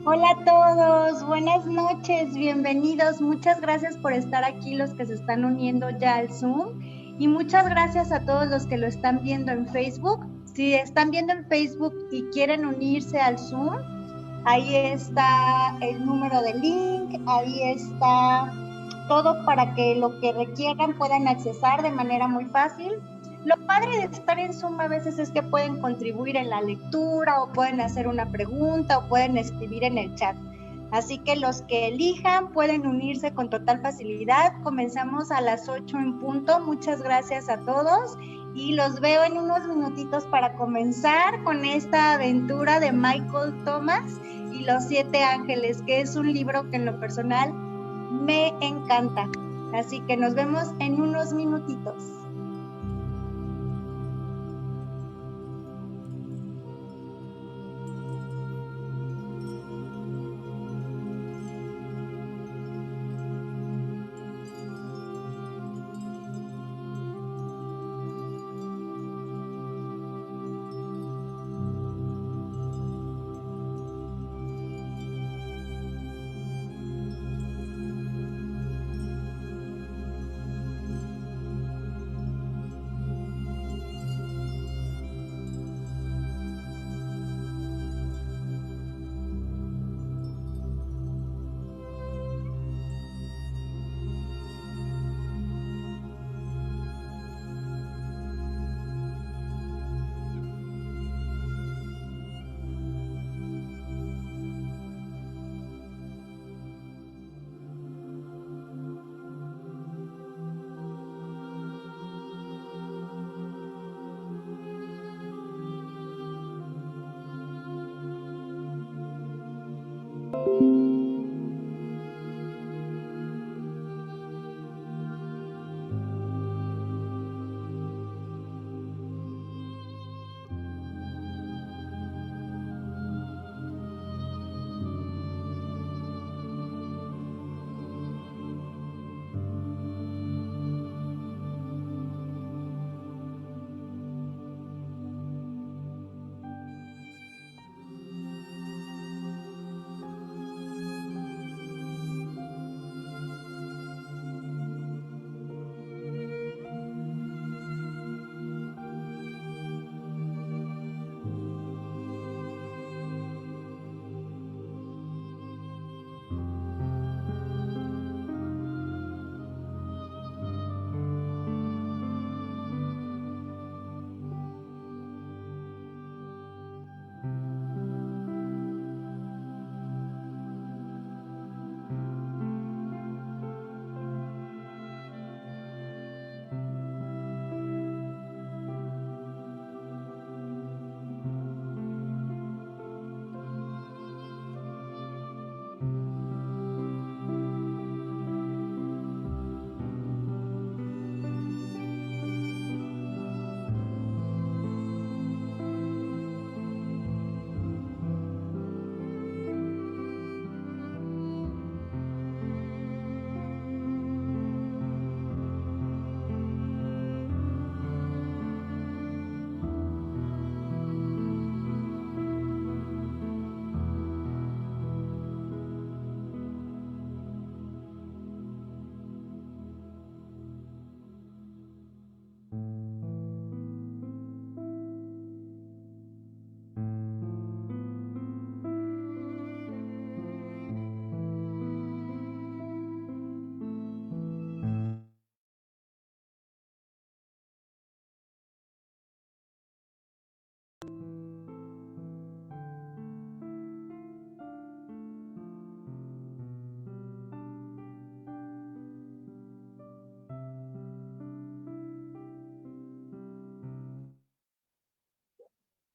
Hola a todos, buenas noches, bienvenidos. Muchas gracias por estar aquí, los que se están uniendo ya al Zoom. Y muchas gracias a todos los que lo están viendo en Facebook. Si están viendo en Facebook y quieren unirse al Zoom, ahí está el número de link, ahí está todo para que lo que requieran puedan accesar de manera muy fácil. Lo padre de estar en Zoom a veces es que pueden contribuir en la lectura o pueden hacer una pregunta o pueden escribir en el chat. Así que los que elijan pueden unirse con total facilidad. Comenzamos a las 8 en punto. Muchas gracias a todos y los veo en unos minutitos para comenzar con esta aventura de Michael Thomas y los 7 ángeles, que es un libro que en lo personal me encanta. Así que nos vemos en unos minutitos.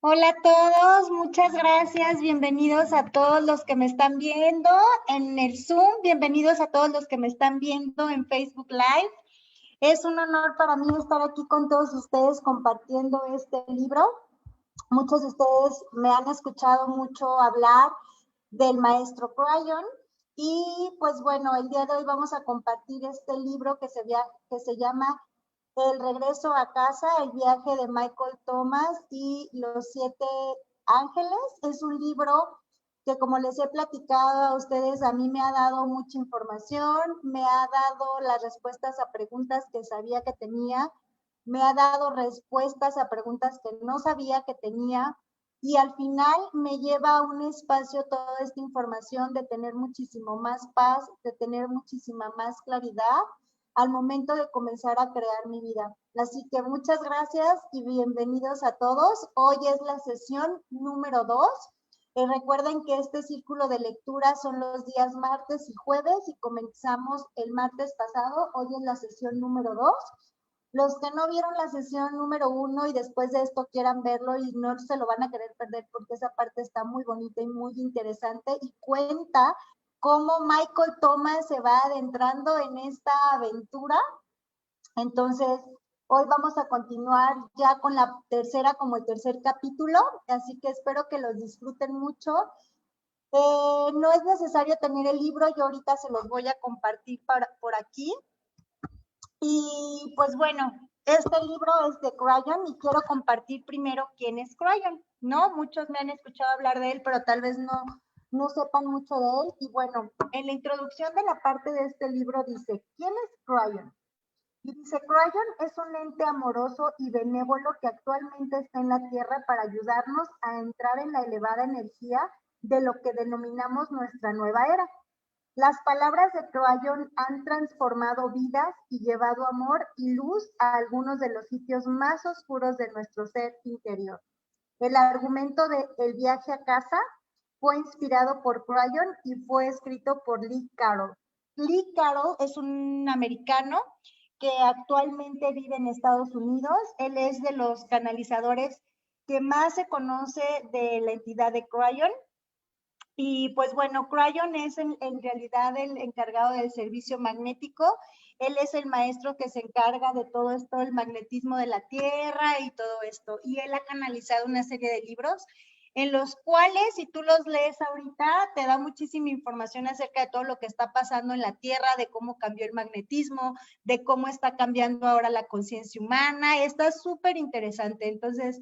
Hola a todos, muchas gracias. Bienvenidos a todos los que me están viendo en el Zoom. Bienvenidos a todos los que me están viendo en Facebook Live. Es un honor para mí estar aquí con todos ustedes compartiendo este libro. Muchos de ustedes me han escuchado mucho hablar del maestro Crayon y pues bueno, el día de hoy vamos a compartir este libro que se llama El regreso a casa, el viaje de Michael Thomas y los 7 ángeles. Es un libro que como les he platicado a ustedes, a mí me ha dado mucha información, me ha dado las respuestas a preguntas que sabía que tenía, me ha dado respuestas a preguntas que no sabía que tenía, y al final me lleva a un espacio toda esta información de tener muchísimo más paz, de tener muchísima más claridad al momento de comenzar a crear mi vida. Así que muchas gracias y bienvenidos a todos. Hoy es la sesión número 2. Recuerden que este círculo de lectura son los días martes y jueves y comenzamos el martes pasado. Hoy es la sesión número 2. Los que no vieron la sesión número 1 y después de esto quieran verlo y no se lo van a querer perder porque esa parte está muy bonita y muy interesante y cuenta cómo Michael Thomas se va adentrando en esta aventura. Entonces, hoy vamos a continuar ya con la tercera, como el tercer capítulo, así que espero que los disfruten mucho. No es necesario tener el libro, yo ahorita se los voy a compartir por aquí. Y pues bueno, este libro es de Crayon y quiero compartir primero quién es Crayon, ¿no? Muchos me han escuchado hablar de él, pero tal vez no sepan mucho de él. Y bueno, en la introducción de la parte de este libro dice, ¿quién es Crayon? Y dice, Crayon es un ente amoroso y benévolo que actualmente está en la Tierra para ayudarnos a entrar en la elevada energía de lo que denominamos nuestra nueva era. Las palabras de Crayon han transformado vidas y llevado amor y luz a algunos de los sitios más oscuros de nuestro ser interior. El argumento de El viaje a casa fue inspirado por Crayon y fue escrito por Lee Carroll. Lee Carroll es un americano que actualmente vive en Estados Unidos. Él es de los canalizadores que más se conoce de la entidad de Crayon. Y pues bueno, Crayon es en realidad el encargado del servicio magnético. Él es el maestro que se encarga de todo esto, el magnetismo de la Tierra y todo esto. Y él ha canalizado una serie de libros en los cuales, si tú los lees ahorita, te da muchísima información acerca de todo lo que está pasando en la Tierra, de cómo cambió el magnetismo, de cómo está cambiando ahora la conciencia humana. Está súper interesante. Entonces,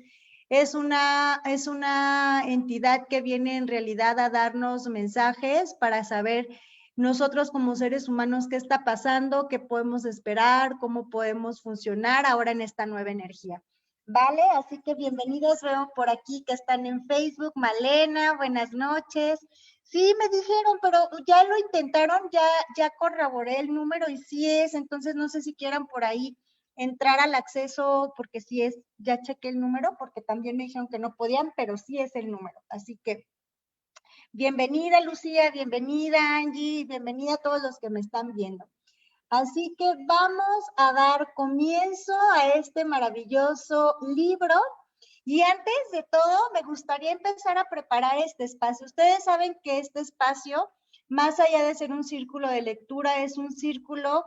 es una entidad que viene en realidad a darnos mensajes para saber nosotros como seres humanos qué está pasando, qué podemos esperar, cómo podemos funcionar ahora en esta nueva energía. ¿Vale? Así que bienvenidos, veo por aquí que están en Facebook. Malena, buenas noches. Sí, me dijeron, pero ya lo intentaron, ya corroboré el número y sí es, entonces no sé si quieran por ahí entrar al acceso, porque sí es, ya chequé el número, porque también me dijeron que no podían, pero sí es el número. Así que bienvenida Lucía, bienvenida Angie, bienvenida a todos los que me están viendo. Así que vamos a dar comienzo a este maravilloso libro. Y antes de todo, me gustaría empezar a preparar este espacio. Ustedes saben que este espacio, más allá de ser un círculo de lectura, es un círculo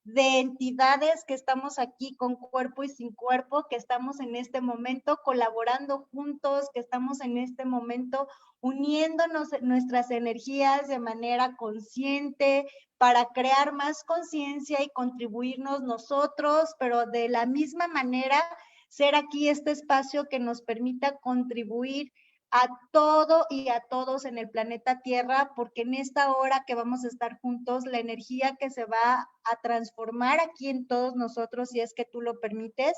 de entidades que estamos aquí con cuerpo y sin cuerpo, que estamos en este momento colaborando juntos, que estamos en este momento uniéndonos nuestras energías de manera consciente para crear más conciencia y contribuirnos nosotros, pero de la misma manera ser aquí este espacio que nos permita contribuir a todo y a todos en el planeta Tierra, porque en esta hora que vamos a estar juntos, la energía que se va a transformar aquí en todos nosotros, si es que tú lo permites,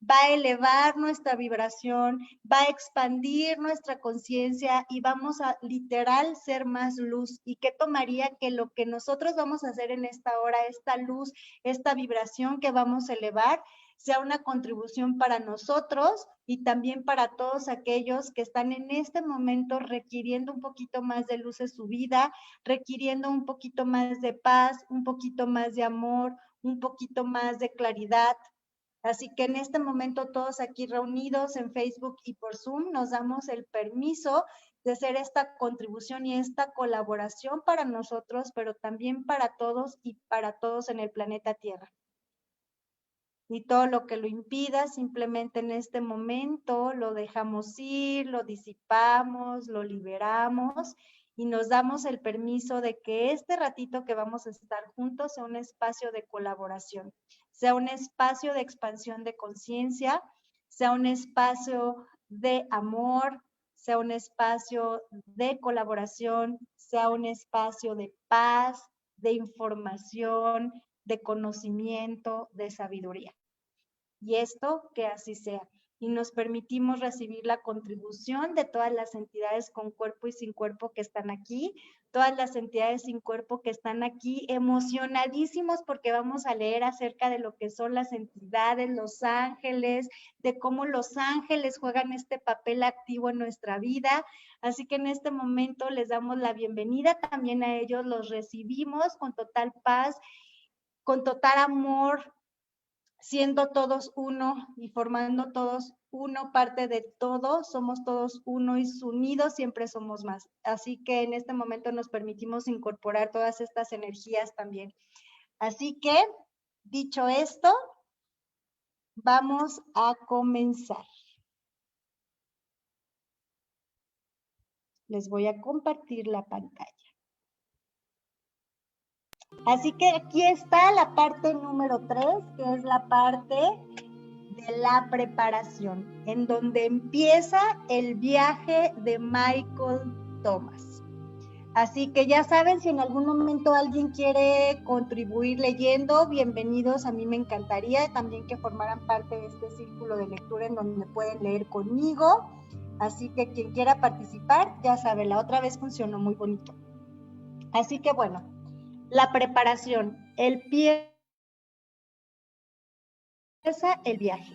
va a elevar nuestra vibración, va a expandir nuestra conciencia y vamos a literal ser más luz. ¿Y qué tomaría que lo que nosotros vamos a hacer en esta hora, esta luz, esta vibración que vamos a elevar, sea una contribución para nosotros y también para todos aquellos que están en este momento requiriendo un poquito más de luz en su vida, requiriendo un poquito más de paz, un poquito más de amor, un poquito más de claridad? Así que en este momento todos aquí reunidos en Facebook y por Zoom nos damos el permiso de hacer esta contribución y esta colaboración para nosotros, pero también para todos y para todos en el planeta Tierra. Y todo lo que lo impida, simplemente en este momento lo dejamos ir, lo disipamos, lo liberamos y nos damos el permiso de que este ratito que vamos a estar juntos sea un espacio de colaboración, sea un espacio de expansión de conciencia, sea un espacio de amor, sea un espacio de colaboración, sea un espacio de paz, de información, de conocimiento, de sabiduría. Y esto que así sea. Y nos permitimos recibir la contribución de todas las entidades con cuerpo y sin cuerpo que están aquí, todas las entidades sin cuerpo que están aquí emocionadísimos porque vamos a leer acerca de lo que son las entidades, los ángeles, de cómo los ángeles juegan este papel activo en nuestra vida. Así que en este momento les damos la bienvenida también a ellos, los recibimos con total paz, con total amor, siendo todos uno y formando todos uno, parte de todo, somos todos uno y unidos siempre somos más. Así que en este momento nos permitimos incorporar todas estas energías también. Así que, dicho esto, vamos a comenzar. Les voy a compartir la pantalla. Así que aquí está la parte número 3, que es la parte de la preparación, en donde empieza el viaje de Michael Thomas. Así que ya saben, si en algún momento alguien quiere contribuir leyendo, bienvenidos, a mí me encantaría también que formaran parte de este círculo de lectura en donde pueden leer conmigo. Así que quien quiera participar, ya sabe, la otra vez funcionó muy bonito. Así que bueno, la preparación, el pie el viaje.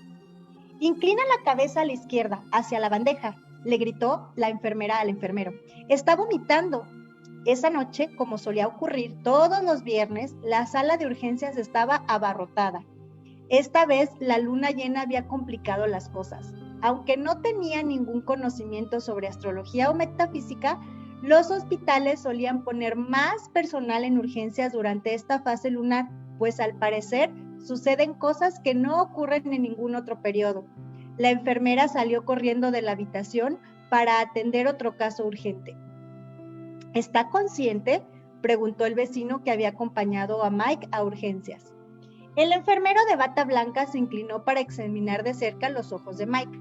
Inclina la cabeza a la izquierda, hacia la bandeja, le gritó la enfermera al enfermero. Está vomitando. Esa noche, como solía ocurrir todos los viernes, la sala de urgencias estaba abarrotada. Esta vez la luna llena había complicado las cosas. Aunque no tenía ningún conocimiento sobre astrología o metafísica, los hospitales solían poner más personal en urgencias durante esta fase lunar, pues al parecer suceden cosas que no ocurren en ningún otro periodo. La enfermera salió corriendo de la habitación para atender otro caso urgente. ¿Está consciente?, preguntó el vecino que había acompañado a Mike a urgencias. El enfermero de bata blanca se inclinó para examinar de cerca los ojos de Mike.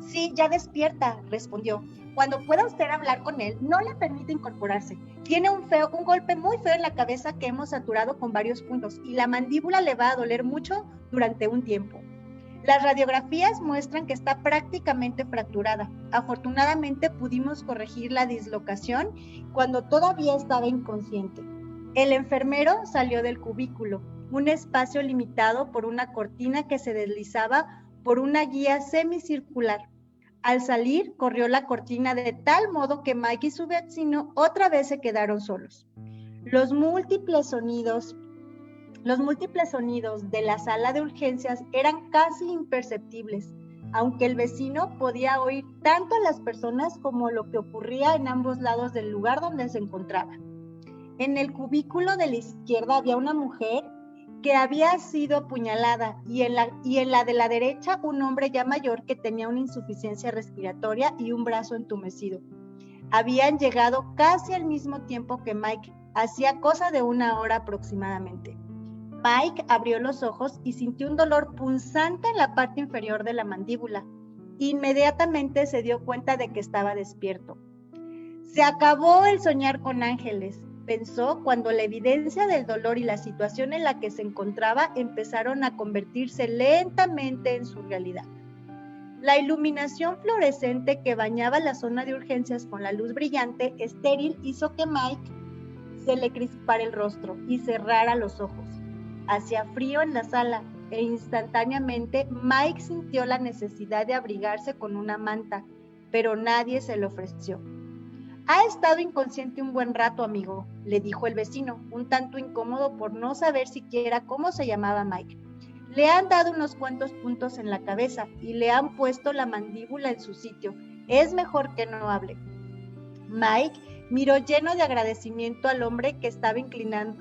Sí, ya despierta, respondió. Cuando pueda usted hablar con él, no le permite incorporarse. Tiene un golpe muy feo en la cabeza que hemos saturado con varios puntos y la mandíbula le va a doler mucho durante un tiempo. Las radiografías muestran que está prácticamente fracturada. Afortunadamente pudimos corregir la dislocación cuando todavía estaba inconsciente. El enfermero salió del cubículo, un espacio limitado por una cortina que se deslizaba por una guía semicircular. Al salir, corrió la cortina de tal modo que Mike y su vecino otra vez se quedaron solos. Los múltiples sonidos de la sala de urgencias eran casi imperceptibles, aunque el vecino podía oír tanto a las personas como lo que ocurría en ambos lados del lugar donde se encontraba. En el cubículo de la izquierda había una mujer que había sido apuñalada y en la de la derecha un hombre ya mayor que tenía una insuficiencia respiratoria y un brazo entumecido. Habían llegado casi al mismo tiempo que Mike, hacía cosa de 1 hora aproximadamente. Mike abrió los ojos y sintió un dolor punzante en la parte inferior de la mandíbula. Inmediatamente se dio cuenta de que estaba despierto. Se acabó el soñar con ángeles, pensó cuando la evidencia del dolor y la situación en la que se encontraba empezaron a convertirse lentamente en su realidad. La iluminación fluorescente que bañaba la zona de urgencias con la luz brillante, estéril, hizo que Mike se le crispara el rostro y cerrara los ojos. Hacía frío en la sala e instantáneamente Mike sintió la necesidad de abrigarse con una manta, pero nadie se le ofreció. Ha estado inconsciente un buen rato, amigo, le dijo el vecino, un tanto incómodo por no saber siquiera cómo se llamaba Mike. Le han dado unos cuantos puntos en la cabeza y le han puesto la mandíbula en su sitio. Es mejor que no hable. Mike miró lleno de agradecimiento al hombre que estaba inclinado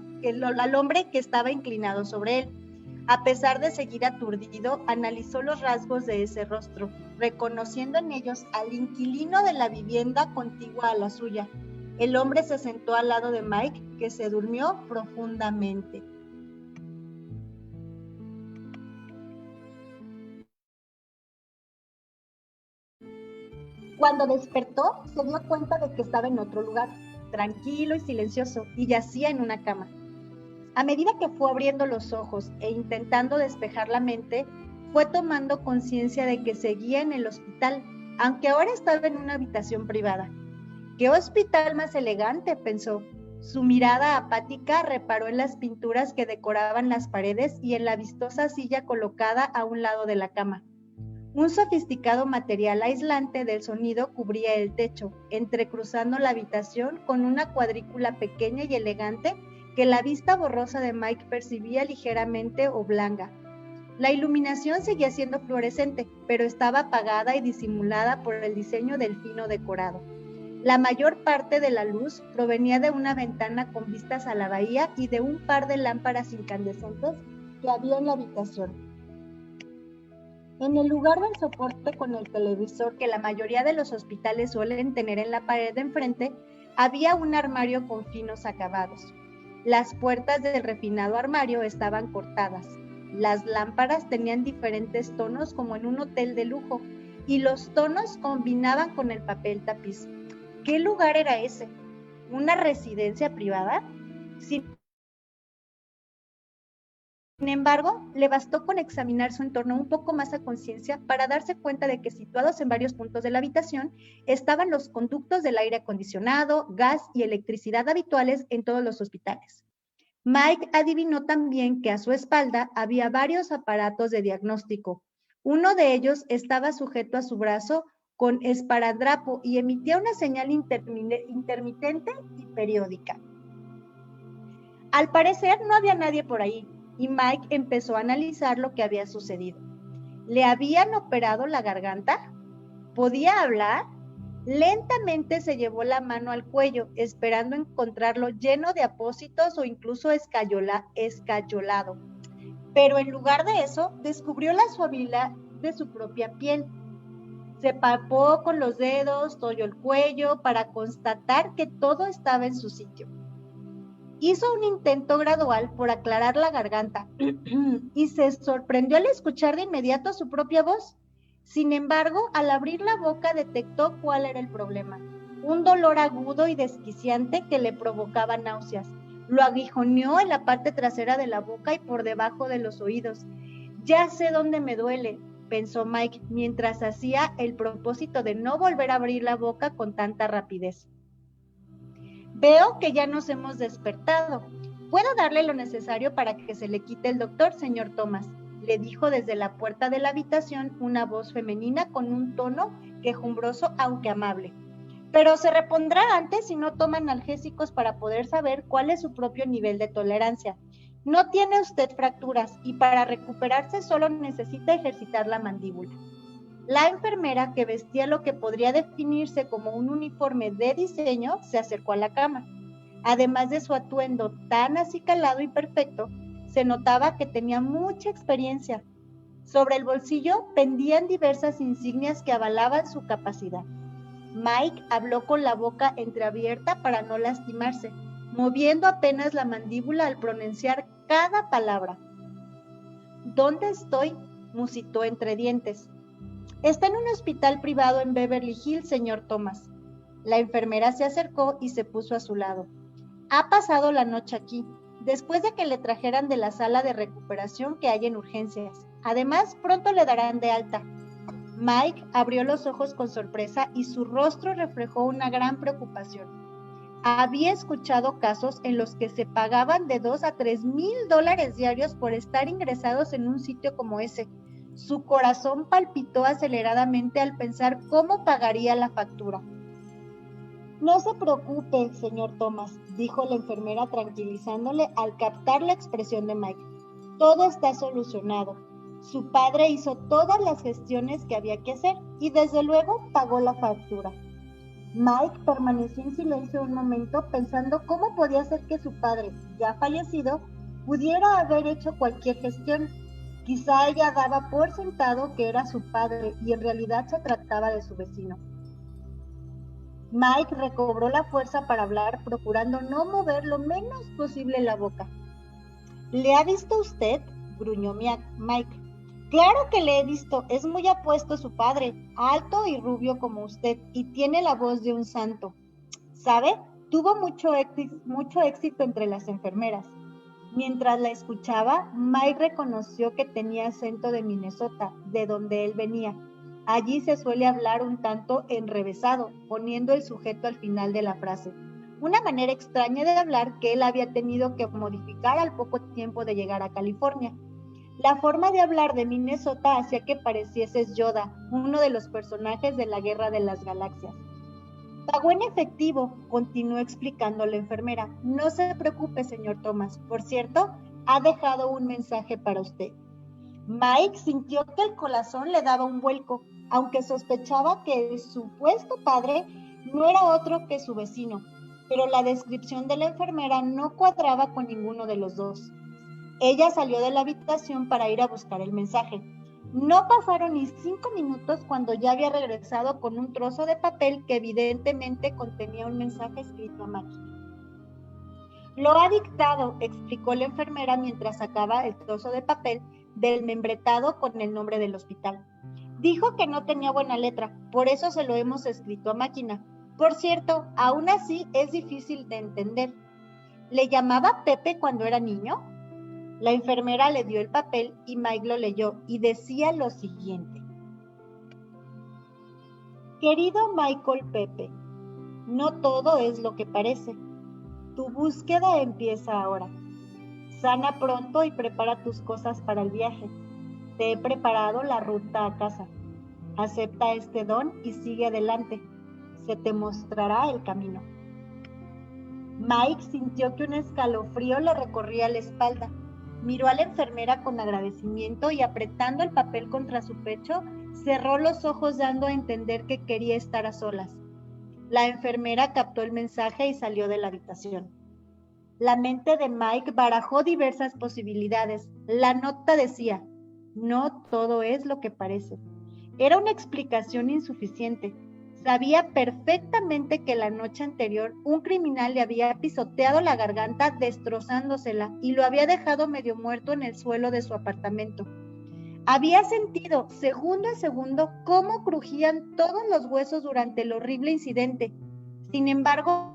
sobre él. A pesar de seguir aturdido, analizó los rasgos de ese rostro, reconociendo en ellos al inquilino de la vivienda contigua a la suya. El hombre se sentó al lado de Mike, que se durmió profundamente. Cuando despertó, se dio cuenta de que estaba en otro lugar, tranquilo y silencioso, y yacía en una cama. A medida que fue abriendo los ojos e intentando despejar la mente, fue tomando conciencia de que seguía en el hospital, aunque ahora estaba en una habitación privada. ¡Qué hospital más elegante!, pensó. Su mirada apática reparó en las pinturas que decoraban las paredes y en la vistosa silla colocada a un lado de la cama. Un sofisticado material aislante del sonido cubría el techo, entrecruzando la habitación con una cuadrícula pequeña y elegante que la vista borrosa de Mike percibía ligeramente oblonga. La iluminación seguía siendo fluorescente, pero estaba apagada y disimulada por el diseño del fino decorado. La mayor parte de la luz provenía de una ventana con vistas a la bahía y de un par de lámparas incandescentes que había en la habitación. En el lugar del soporte con el televisor que la mayoría de los hospitales suelen tener en la pared de enfrente, había un armario con finos acabados. Las puertas del refinado armario estaban cortadas. Las lámparas tenían diferentes tonos como en un hotel de lujo, y los tonos combinaban con el papel tapiz. ¿Qué lugar era ese? ¿Una residencia privada? Sin embargo, le bastó con examinar su entorno un poco más a conciencia para darse cuenta de que situados en varios puntos de la habitación estaban los conductos del aire acondicionado, gas y electricidad habituales en todos los hospitales. Mike adivinó también que a su espalda había varios aparatos de diagnóstico. Uno de ellos estaba sujeto a su brazo con esparadrapo y emitía una señal intermitente y periódica. Al parecer no había nadie por ahí, y Mike empezó a analizar lo que había sucedido. ¿Le habían operado la garganta? ¿Podía hablar? Lentamente se llevó la mano al cuello, esperando encontrarlo lleno de apósitos o incluso escayolado. Pero en lugar de eso, descubrió la suavidad de su propia piel. Se palpó con los dedos, tolló el cuello para constatar que todo estaba en su sitio. Hizo un intento gradual por aclarar la garganta y se sorprendió al escuchar de inmediato su propia voz. Sin embargo, al abrir la boca detectó cuál era el problema. Un dolor agudo y desquiciante que le provocaba náuseas. Lo aguijoneó en la parte trasera de la boca y por debajo de los oídos. Ya sé dónde me duele, pensó Mike, mientras hacía el propósito de no volver a abrir la boca con tanta rapidez. Veo que ya nos hemos despertado. ¿Puedo darle lo necesario para que se le quite el doctor, señor Thomas?, le dijo desde la puerta de la habitación una voz femenina con un tono quejumbroso aunque amable. Pero se repondrá antes si no toma analgésicos para poder saber cuál es su propio nivel de tolerancia. No tiene usted fracturas y para recuperarse solo necesita ejercitar la mandíbula. La enfermera, que vestía lo que podría definirse como un uniforme de diseño, se acercó a la cama. Además de su atuendo tan acicalado y perfecto, se notaba que tenía mucha experiencia. Sobre el bolsillo pendían diversas insignias que avalaban su capacidad. Mike habló con la boca entreabierta para no lastimarse, moviendo apenas la mandíbula al pronunciar cada palabra. ¿Dónde estoy?, musitó entre dientes. Está en un hospital privado en Beverly Hills, señor Thomas. La enfermera se acercó y se puso a su lado. Ha pasado la noche aquí, después de que le trajeran de la sala de recuperación que hay en urgencias. Además, pronto le darán de alta. Mike abrió los ojos con sorpresa y su rostro reflejó una gran preocupación. Había escuchado casos en los que se pagaban de $2,000 a $3,000 diarios por estar ingresados en un sitio como ese. Su corazón palpitó aceleradamente al pensar cómo pagaría la factura. No se preocupe, señor Thomas, dijo la enfermera tranquilizándole al captar la expresión de Mike. Todo está solucionado. Su padre hizo todas las gestiones que había que hacer y desde luego pagó la factura. Mike permaneció en silencio un momento pensando cómo podía ser que su padre, ya fallecido, pudiera haber hecho cualquier gestión. Quizá ella daba por sentado que era su padre y en realidad se trataba de su vecino. Mike recobró la fuerza para hablar, procurando no mover lo menos posible la boca. ¿Le ha visto usted?, gruñó Mike. Claro que le he visto, es muy apuesto su padre, alto y rubio como usted, y tiene la voz de un santo. ¿Sabe? Tuvo mucho éxito entre las enfermeras. Mientras la escuchaba, Mike reconoció que tenía acento de Minnesota, de donde él venía. Allí se suele hablar un tanto enrevesado, poniendo el sujeto al final de la frase. Una manera extraña de hablar que él había tenido que modificar al poco tiempo de llegar a California. La forma de hablar de Minnesota hacía que pareciese Yoda, uno de los personajes de la Guerra de las Galaxias. Pagó en efectivo, continuó explicando la enfermera. No se preocupe, señor Thomas. Por cierto, ha dejado un mensaje para usted. Mike sintió que el corazón le daba un vuelco, aunque sospechaba que el supuesto padre no era otro que su vecino, pero la descripción de la enfermera no cuadraba con ninguno de los dos. Ella salió de la habitación para ir a buscar el mensaje. No pasaron ni 5 minutos cuando ya había regresado con un trozo de papel que evidentemente contenía un mensaje escrito a máquina. Lo ha dictado, explicó la enfermera mientras sacaba el trozo de papel del membretado con el nombre del hospital. Dijo que no tenía buena letra, por eso se lo hemos escrito a máquina. Por cierto, aún así es difícil de entender. ¿Le llamaba Pepe cuando era niño? La enfermera le dio el papel y Mike lo leyó y decía lo siguiente. Querido Michael Pepe, no todo es lo que parece. Tu búsqueda empieza ahora. Sana pronto y prepara tus cosas para el viaje. Te he preparado la ruta a casa. Acepta este don y sigue adelante. Se te mostrará el camino. Mike sintió que un escalofrío le recorría la espalda. Miró a la enfermera con agradecimiento y apretando el papel contra su pecho, cerró los ojos dando a entender que quería estar a solas. La enfermera captó el mensaje y salió de la habitación. La mente de Mike barajó diversas posibilidades. La nota decía, no todo es lo que parece. Era una explicación insuficiente. Sabía perfectamente que la noche anterior un criminal le había pisoteado la garganta destrozándosela y lo había dejado medio muerto en el suelo de su apartamento. Había sentido segundo a segundo cómo crujían todos los huesos durante el horrible incidente. Sin embargo,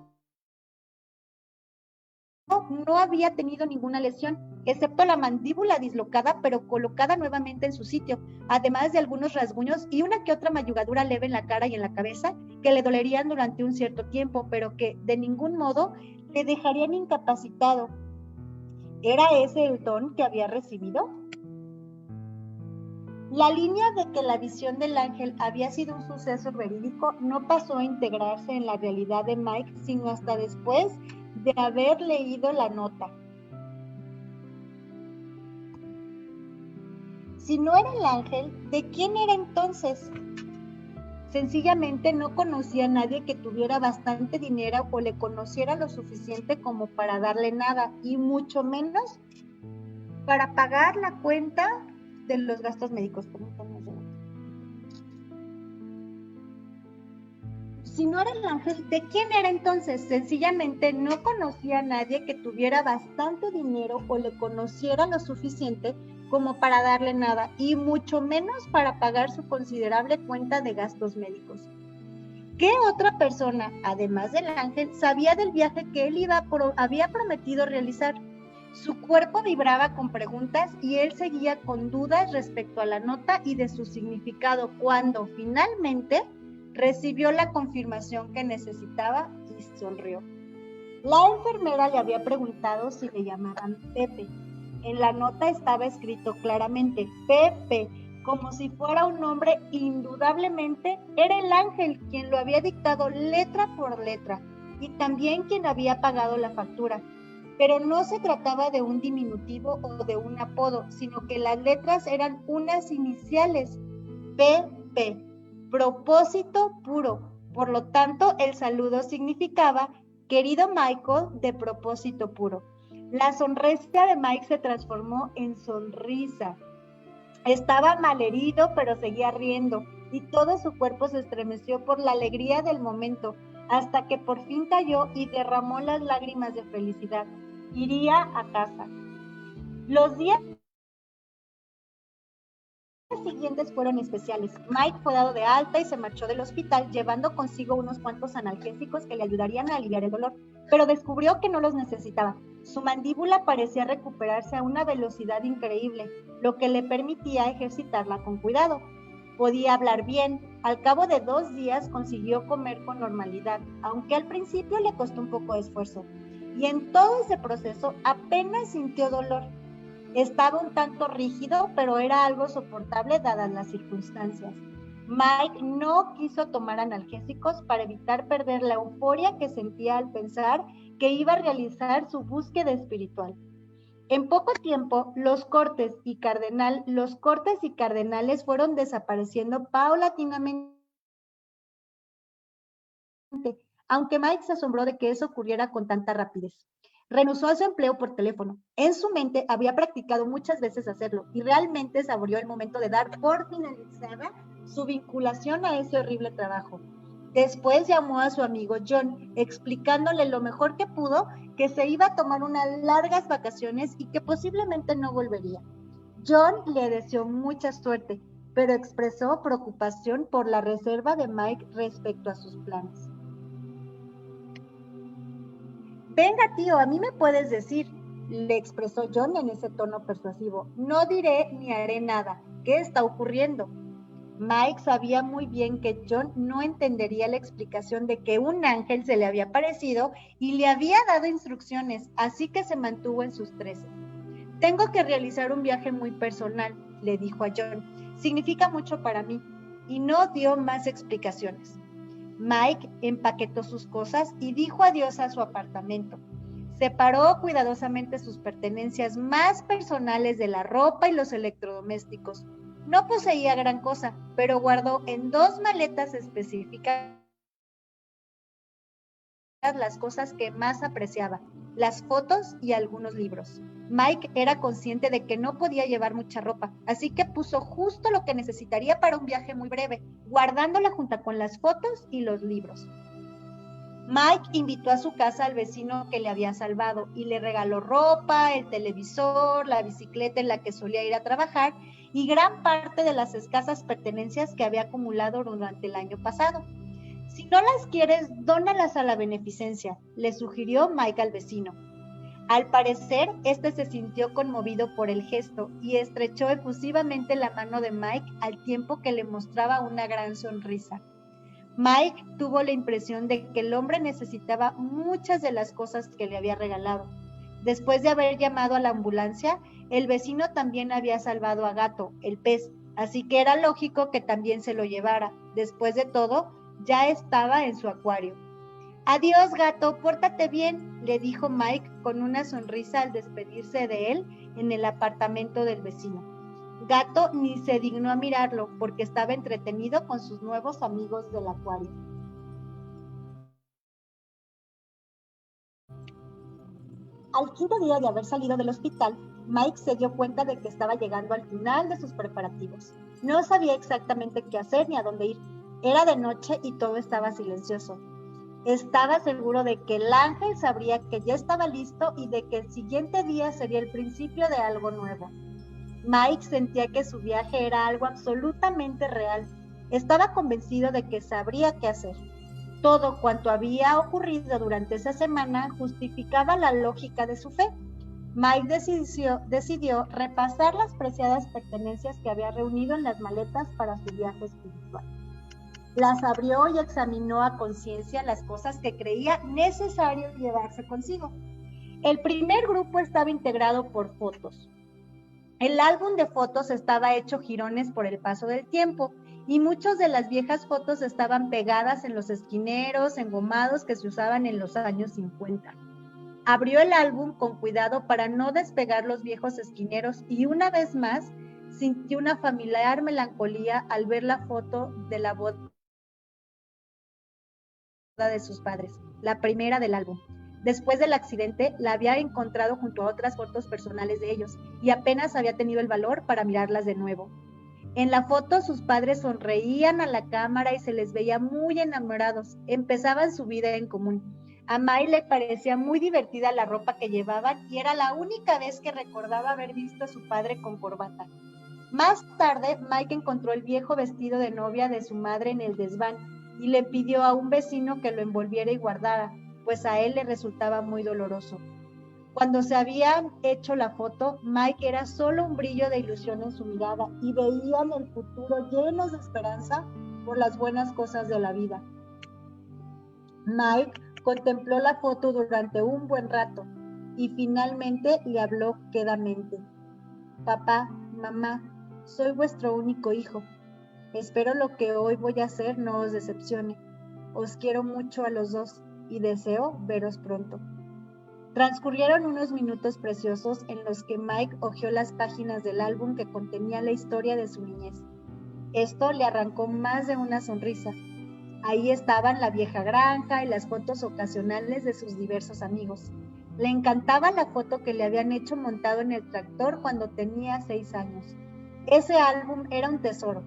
no había tenido ninguna lesión, excepto la mandíbula dislocada, pero colocada nuevamente en su sitio, además de algunos rasguños y una que otra mayugadura leve en la cara y en la cabeza, que le dolerían durante un cierto tiempo, pero que de ningún modo le dejarían incapacitado. ¿Era ese el don que había recibido? La línea de que la visión del ángel había sido un suceso verídico no pasó a integrarse en la realidad de Mike, sino hasta después de haber leído la nota. Si no era el ángel, ¿de quién era entonces? Sencillamente no conocía a nadie que tuviera bastante dinero o le conociera lo suficiente como para darle nada, y mucho menos para pagar la cuenta de los gastos médicos. Si no era el ángel, ¿de quién era entonces? Sencillamente no conocía a nadie que tuviera bastante dinero o le conociera lo suficiente como para darle nada, y mucho menos para pagar su considerable cuenta de gastos médicos. ¿Qué otra persona, además del ángel, sabía del viaje que él había prometido realizar? Su cuerpo vibraba con preguntas y él seguía con dudas respecto a la nota y de su significado cuando finalmente recibió la confirmación que necesitaba y sonrió. La enfermera le había preguntado si le llamaban Pepe. En la nota estaba escrito claramente Pepe, como si fuera un nombre. Indudablemente era el ángel quien lo había dictado letra por letra y también quien había pagado la factura. Pero no se trataba de un diminutivo o de un apodo, sino que las letras eran unas iniciales, PP, propósito puro. Por lo tanto, el saludo significaba, querido Michael, de propósito puro. La sonrisa de Mike se transformó en sonrisa. Estaba malherido, pero seguía riendo, y todo su cuerpo se estremeció por la alegría del momento, hasta que por fin cayó y derramó las lágrimas de felicidad. Iría a casa. Los días siguientes fueron especiales. Mike fue dado de alta y se marchó del hospital llevando consigo unos cuantos analgésicos que le ayudarían a aliviar el dolor, pero descubrió que no los necesitaba. Su mandíbula parecía recuperarse a una velocidad increíble, lo que le permitía ejercitarla con cuidado. Podía hablar bien. Al cabo de 2 días consiguió comer con normalidad, aunque al principio le costó un poco de esfuerzo. Y en todo ese proceso apenas sintió dolor. Estaba un tanto rígido, pero era algo soportable dadas las circunstancias. Mike no quiso tomar analgésicos para evitar perder la euforia que sentía al pensar que iba a realizar su búsqueda espiritual. En poco tiempo, los cortes y cardenales fueron desapareciendo paulatinamente, aunque Mike se asombró de que eso ocurriera con tanta rapidez. Renunció a su empleo por teléfono. En su mente había practicado muchas veces hacerlo y realmente saboreó el momento de dar por finalizada su vinculación a ese horrible trabajo. Después llamó a su amigo John, explicándole lo mejor que pudo que se iba a tomar unas largas vacaciones y que posiblemente no volvería. John le deseó mucha suerte, pero expresó preocupación por la reserva de Mike respecto a sus planes. Venga, tío, a mí me puedes decir, le expresó John en ese tono persuasivo. No diré ni haré nada. ¿Qué está ocurriendo? Mike sabía muy bien que John no entendería la explicación de que un ángel se le había aparecido y le había dado instrucciones, así que se mantuvo en sus 13. Tengo que realizar un viaje muy personal, le dijo a John. Significa mucho para mí. Y no dio más explicaciones. Mike empaquetó sus cosas y dijo adiós a su apartamento. Separó cuidadosamente sus pertenencias más personales de la ropa y los electrodomésticos. No poseía gran cosa, pero guardó en 2 maletas específicas las cosas que más apreciaba, las fotos y algunos libros. Mike era consciente de que no podía llevar mucha ropa, así que puso justo lo que necesitaría para un viaje muy breve, guardándola junto con las fotos y los libros. Mike invitó a su casa al vecino que le había salvado y le regaló ropa, el televisor, la bicicleta en la que solía ir a trabajar y gran parte de las escasas pertenencias que había acumulado durante el año pasado. Si no las quieres, dónalas a la beneficencia, le sugirió Mike al vecino. Al parecer, este se sintió conmovido por el gesto y estrechó efusivamente la mano de Mike al tiempo que le mostraba una gran sonrisa. Mike tuvo la impresión de que el hombre necesitaba muchas de las cosas que le había regalado. Después de haber llamado a la ambulancia, el vecino también había salvado a Gato, el pez, así que era lógico que también se lo llevara. Después de todo, ya estaba en su acuario. Adiós, Gato, pórtate bien, le dijo Mike con una sonrisa al despedirse de él en el apartamento del vecino. Gato ni se dignó a mirarlo porque estaba entretenido con sus nuevos amigos del acuario. Al 5.º día de haber salido del hospital, Mike se dio cuenta de que estaba llegando al final de sus preparativos. No sabía exactamente qué hacer ni a dónde ir. Era de noche y todo estaba silencioso. Estaba seguro de que el ángel sabría que ya estaba listo y de que el siguiente día sería el principio de algo nuevo. Mike sentía que su viaje era algo absolutamente real. Estaba convencido de que sabría qué hacer. Todo cuanto había ocurrido durante esa semana justificaba la lógica de su fe. Mike decidió repasar las preciadas pertenencias que había reunido en las maletas para su viaje espiritual. Las abrió y examinó a conciencia las cosas que creía necesario llevarse consigo. El primer grupo estaba integrado por fotos. El álbum de fotos estaba hecho jirones por el paso del tiempo y muchas de las viejas fotos estaban pegadas en los esquineros engomados que se usaban en los años 50. Abrió el álbum con cuidado para no despegar los viejos esquineros y una vez más sintió una familiar melancolía al ver la foto de la boda de sus padres, la primera del álbum. Después del accidente, la había encontrado junto a otras fotos personales de ellos y apenas había tenido el valor para mirarlas de nuevo. En la foto, sus padres sonreían a la cámara y se les veía muy enamorados. Empezaban su vida en común. A Mike le parecía muy divertida la ropa que llevaban y era la única vez que recordaba haber visto a su padre con corbata. Más tarde, Mike encontró el viejo vestido de novia de su madre en el desván y le pidió a un vecino que lo envolviera y guardara, pues a él le resultaba muy doloroso. Cuando se había hecho la foto, Mike era solo un brillo de ilusión en su mirada y veían el futuro llenos de esperanza por las buenas cosas de la vida. Mike contempló la foto durante un buen rato y finalmente le habló quedamente. Papá, mamá, soy vuestro único hijo. Espero lo que hoy voy a hacer no os decepcione. Os quiero mucho a los dos y deseo veros pronto. Transcurrieron unos minutos preciosos en los que Mike hojeó las páginas del álbum que contenía la historia de su niñez. Esto le arrancó más de una sonrisa. Ahí estaban la vieja granja y las fotos ocasionales de sus diversos amigos. Le encantaba la foto que le habían hecho montado en el tractor cuando tenía 6 años. Ese álbum era un tesoro.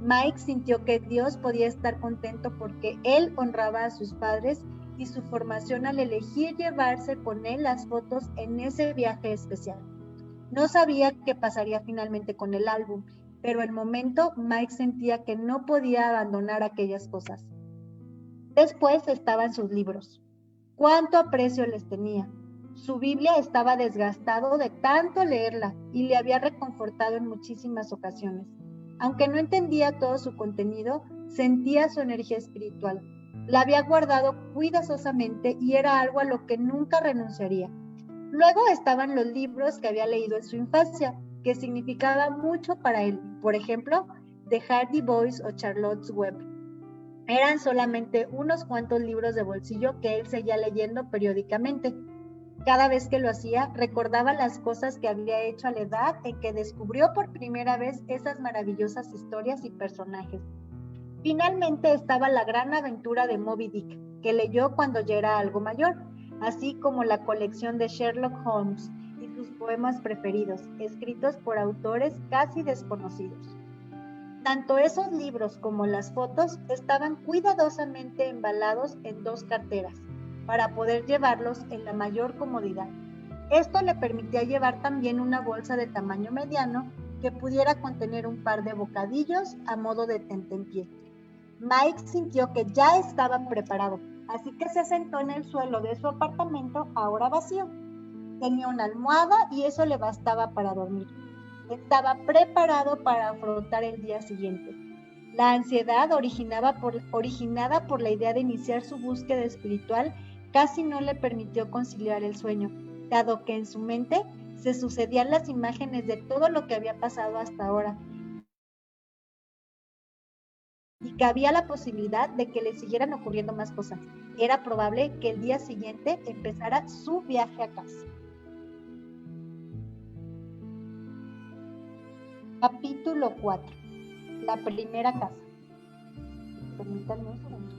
Mike sintió que Dios podía estar contento porque él honraba a sus padres y su formación al elegir llevarse con él las fotos en ese viaje especial. No sabía qué pasaría finalmente con el álbum, pero al momento Mike sentía que no podía abandonar aquellas cosas. Después estaban sus libros. Cuánto aprecio les tenía. Su Biblia estaba desgastado de tanto leerla y le había reconfortado en muchísimas ocasiones. Aunque no entendía todo su contenido, sentía su energía espiritual. La había guardado cuidadosamente y era algo a lo que nunca renunciaría. Luego estaban los libros que había leído en su infancia, que significaban mucho para él. Por ejemplo, The Hardy Boys o Charlotte's Web. Eran solamente unos cuantos libros de bolsillo que él seguía leyendo periódicamente. Cada vez que lo hacía, recordaba las cosas que había hecho a la edad en que descubrió por primera vez esas maravillosas historias y personajes. Finalmente estaba la gran aventura de Moby Dick, que leyó cuando ya era algo mayor, así como la colección de Sherlock Holmes y sus poemas preferidos, escritos por autores casi desconocidos. Tanto esos libros como las fotos estaban cuidadosamente embalados en 2 carteras, para poder llevarlos en la mayor comodidad. Esto le permitía llevar también una bolsa de tamaño mediano que pudiera contener un par de bocadillos a modo de tentempié. Mike sintió que ya estaba preparado, así que se sentó en el suelo de su apartamento, ahora vacío. Tenía una almohada y eso le bastaba para dormir. Estaba preparado para afrontar el día siguiente. La ansiedad originada por la idea de iniciar su búsqueda espiritual casi no le permitió conciliar el sueño, dado que en su mente se sucedían las imágenes de todo lo que había pasado hasta ahora y que había la posibilidad de que le siguieran ocurriendo más cosas. Era probable que el día siguiente empezara su viaje a casa. Capítulo 4. La primera casa. Permítanme un segundo.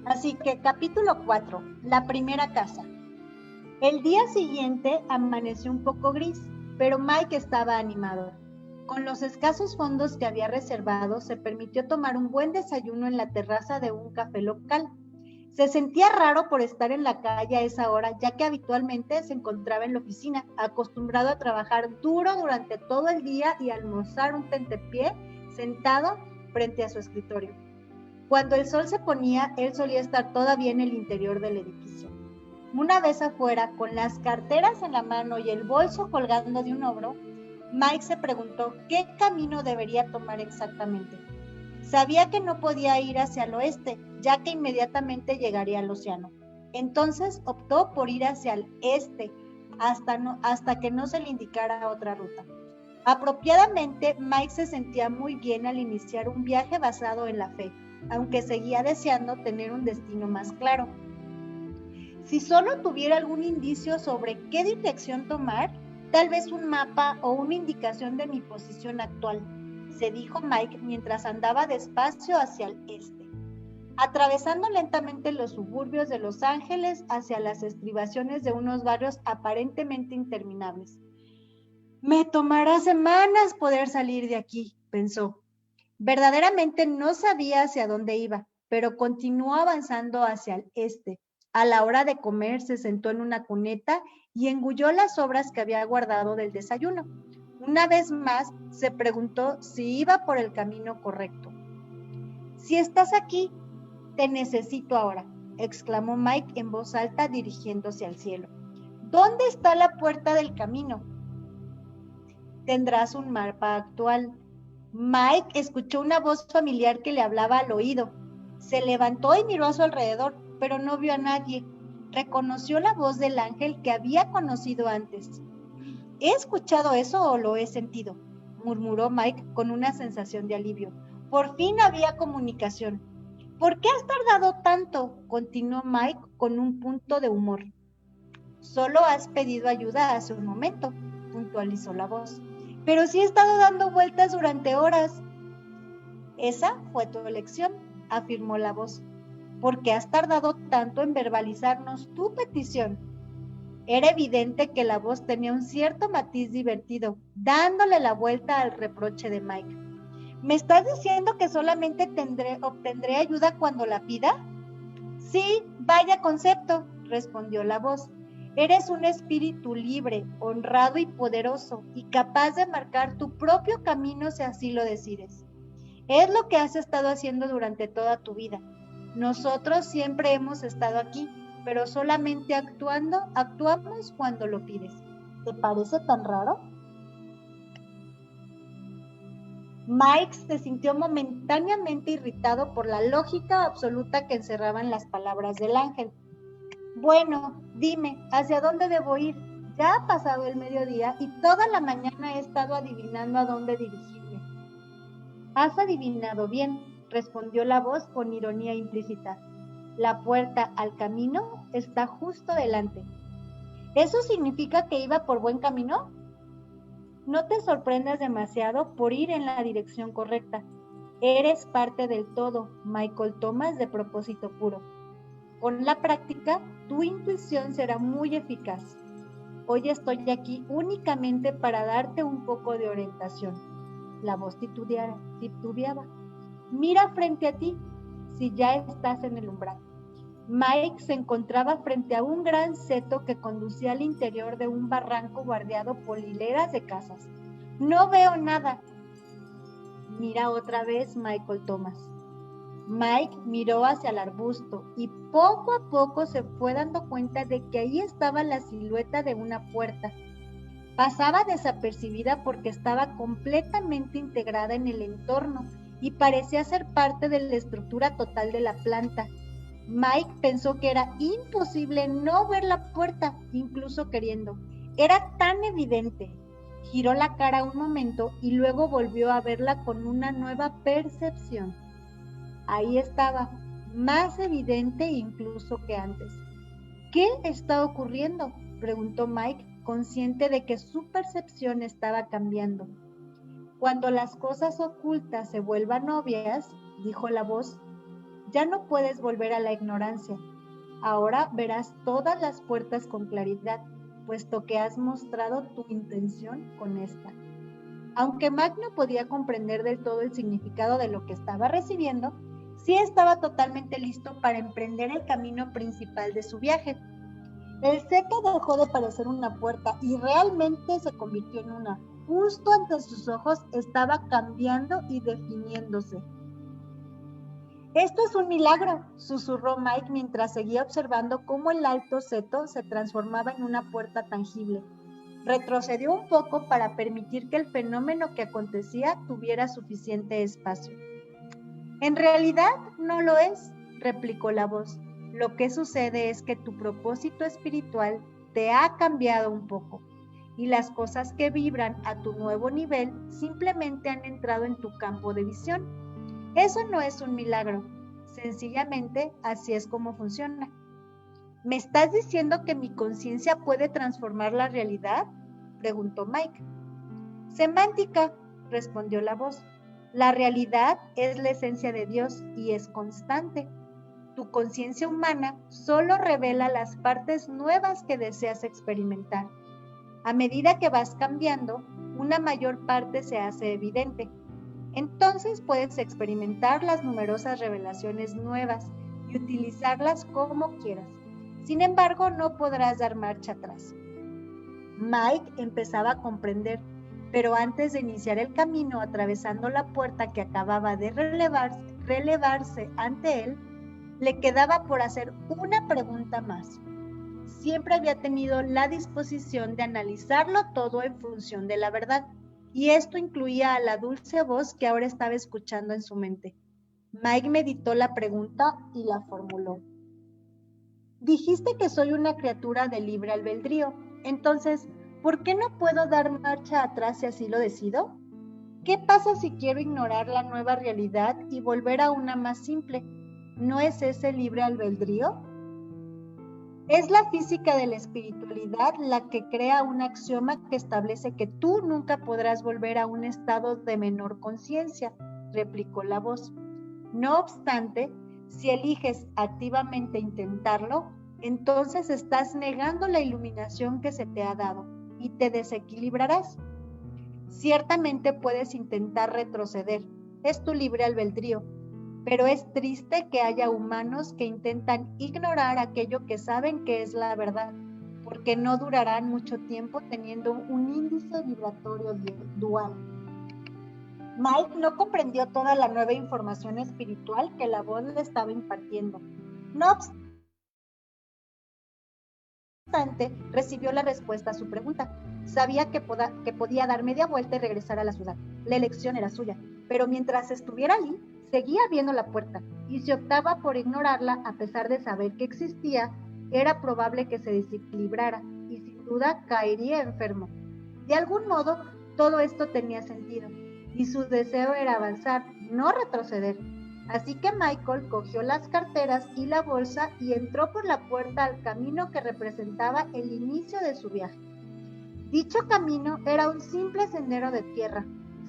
Así que capítulo 4. La primera casa. El día siguiente amaneció un poco gris, pero Mike estaba animado. Con los escasos fondos que había reservado, se permitió tomar un buen desayuno en la terraza de un café local. Se sentía raro por estar en la calle a esa hora, ya que habitualmente se encontraba en la oficina, acostumbrado a trabajar duro durante todo el día y almorzar un tentepié sentado frente a su escritorio. Cuando el sol se ponía, él solía estar todavía en el interior del edificio. Una vez afuera, con las carteras en la mano y el bolso colgando de un hombro, Mike se preguntó qué camino debería tomar exactamente. Sabía que no podía ir hacia el oeste, ya que inmediatamente llegaría al océano. Entonces optó por ir hacia el este, hasta que no se le indicara otra ruta. Apropiadamente, Mike se sentía muy bien al iniciar un viaje basado en la fe, aunque seguía deseando tener un destino más claro. Si solo tuviera algún indicio sobre qué dirección tomar, tal vez un mapa o una indicación de mi posición actual, se dijo Mike mientras andaba despacio hacia el este, atravesando lentamente los suburbios de Los Ángeles hacia las estribaciones de unos barrios aparentemente interminables. Me tomará semanas poder salir de aquí, pensó. Verdaderamente no sabía hacia dónde iba, pero continuó avanzando hacia el este. A la hora de comer se sentó en una cuneta y engulló las sobras que había guardado del desayuno. Una vez más se preguntó si iba por el camino correcto. Si estás aquí, te necesito ahora, exclamó Mike en voz alta dirigiéndose al cielo. ¿Dónde está la puerta del camino? Tendrás un mapa actual. Mike escuchó una voz familiar que le hablaba al oído. Se levantó y miró a su alrededor, pero no vio a nadie. Reconoció la voz del ángel que había conocido antes. ¿He escuchado eso o lo he sentido?, murmuró Mike con una sensación de alivio. Por fin había comunicación. ¿Por qué has tardado tanto?, continuó Mike con un punto de humor. Solo has pedido ayuda hace un momento, puntualizó la voz. Pero sí he estado dando vueltas durante horas. Esa fue tu elección, afirmó la voz. ¿Por qué has tardado tanto en verbalizarnos tu petición? Era evidente que la voz tenía un cierto matiz divertido, dándole la vuelta al reproche de Mike. ¿Me estás diciendo que solamente obtendré ayuda cuando la pida? Sí, vaya concepto, respondió la voz. Eres un espíritu libre, honrado y poderoso, y capaz de marcar tu propio camino si así lo decides. Es lo que has estado haciendo durante toda tu vida. Nosotros siempre hemos estado aquí, pero solamente actuamos cuando lo pides. ¿Te parece tan raro? Mike se sintió momentáneamente irritado por la lógica absoluta que encerraban las palabras del ángel. Bueno, dime, ¿hacia dónde debo ir? Ya ha pasado el mediodía y toda la mañana he estado adivinando a dónde dirigirme. Has adivinado bien, respondió la voz con ironía implícita. La puerta al camino está justo delante. ¿Eso significa que iba por buen camino? No te sorprendas demasiado por ir en la dirección correcta. Eres parte del todo, Michael Thomas, de propósito puro. Con la práctica, tu intuición será muy eficaz. Hoy estoy aquí únicamente para darte un poco de orientación. La voz titubeaba. Mira frente a ti, si ya estás en el umbral. Mike se encontraba frente a un gran seto que conducía al interior de un barranco bordeado por hileras de casas. No veo nada. Mira otra vez, Michael Thomas. Mike miró hacia el arbusto y poco a poco se fue dando cuenta de que ahí estaba la silueta de una puerta. Pasaba desapercibida porque estaba completamente integrada en el entorno y parecía ser parte de la estructura total de la planta. Mike pensó que era imposible no ver la puerta, incluso queriendo. Era tan evidente. Giró la cara un momento y luego volvió a verla con una nueva percepción. Ahí estaba, más evidente incluso que antes. ¿Qué está ocurriendo?, preguntó Mike, consciente de que su percepción estaba cambiando. Cuando las cosas ocultas se vuelvan obvias, dijo la voz, ya no puedes volver a la ignorancia. Ahora verás todas las puertas con claridad, puesto que has mostrado tu intención con esta. Aunque Mike no podía comprender del todo el significado de lo que estaba recibiendo, sí estaba totalmente listo para emprender el camino principal de su viaje. El seto dejó de parecer una puerta y realmente se convirtió en una. Justo ante sus ojos estaba cambiando y definiéndose. Esto es un milagro, susurró Mike mientras seguía observando cómo el alto seto se transformaba en una puerta tangible. Retrocedió un poco para permitir que el fenómeno que acontecía tuviera suficiente espacio. En realidad no lo es, replicó la voz. Lo que sucede es que tu propósito espiritual te ha cambiado un poco y las cosas que vibran a tu nuevo nivel simplemente han entrado en tu campo de visión. Eso no es un milagro, sencillamente así es como funciona. ¿Me estás diciendo que mi conciencia puede transformar la realidad?, preguntó Mike. Semántica, respondió la voz. La realidad es la esencia de Dios y es constante. Tu conciencia humana solo revela las partes nuevas que deseas experimentar. A medida que vas cambiando, una mayor parte se hace evidente. Entonces puedes experimentar las numerosas revelaciones nuevas y utilizarlas como quieras. Sin embargo, no podrás dar marcha atrás. Mike empezaba a comprender, pero antes de iniciar el camino, atravesando la puerta que acababa de relevarse ante él, le quedaba por hacer una pregunta más. Siempre había tenido la disposición de analizarlo todo en función de la verdad, y esto incluía a la dulce voz que ahora estaba escuchando en su mente. Mike meditó la pregunta y la formuló. Dijiste que soy una criatura de libre albedrío, entonces, ¿por qué no puedo dar marcha atrás si así lo decido? ¿Qué pasa si quiero ignorar la nueva realidad y volver a una más simple? ¿No es ese libre albedrío? Es la física de la espiritualidad la que crea un axioma que establece que tú nunca podrás volver a un estado de menor conciencia, replicó la voz. No obstante, si eliges activamente intentarlo, entonces estás negando la iluminación que se te ha dado y te desequilibrarás. Ciertamente puedes intentar retroceder, es tu libre albedrío, pero es triste que haya humanos que intentan ignorar aquello que saben que es la verdad, porque no durarán mucho tiempo teniendo un índice vibratorio dual. Mike no comprendió toda la nueva información espiritual que la voz le estaba impartiendo. No obstante, recibió la respuesta a su pregunta. Sabía que podía dar media vuelta y regresar a la ciudad. La elección era suya, pero mientras estuviera allí, seguía viendo la puerta, y si optaba por ignorarla, a pesar de saber que existía, era probable que se desequilibrara y sin duda caería enfermo. De algún modo, todo esto tenía sentido, y su deseo era avanzar, no retroceder. Así que Michael cogió las carteras y la bolsa y entró por la puerta al camino que representaba el inicio de su viaje. Dicho camino era un simple sendero de tierra,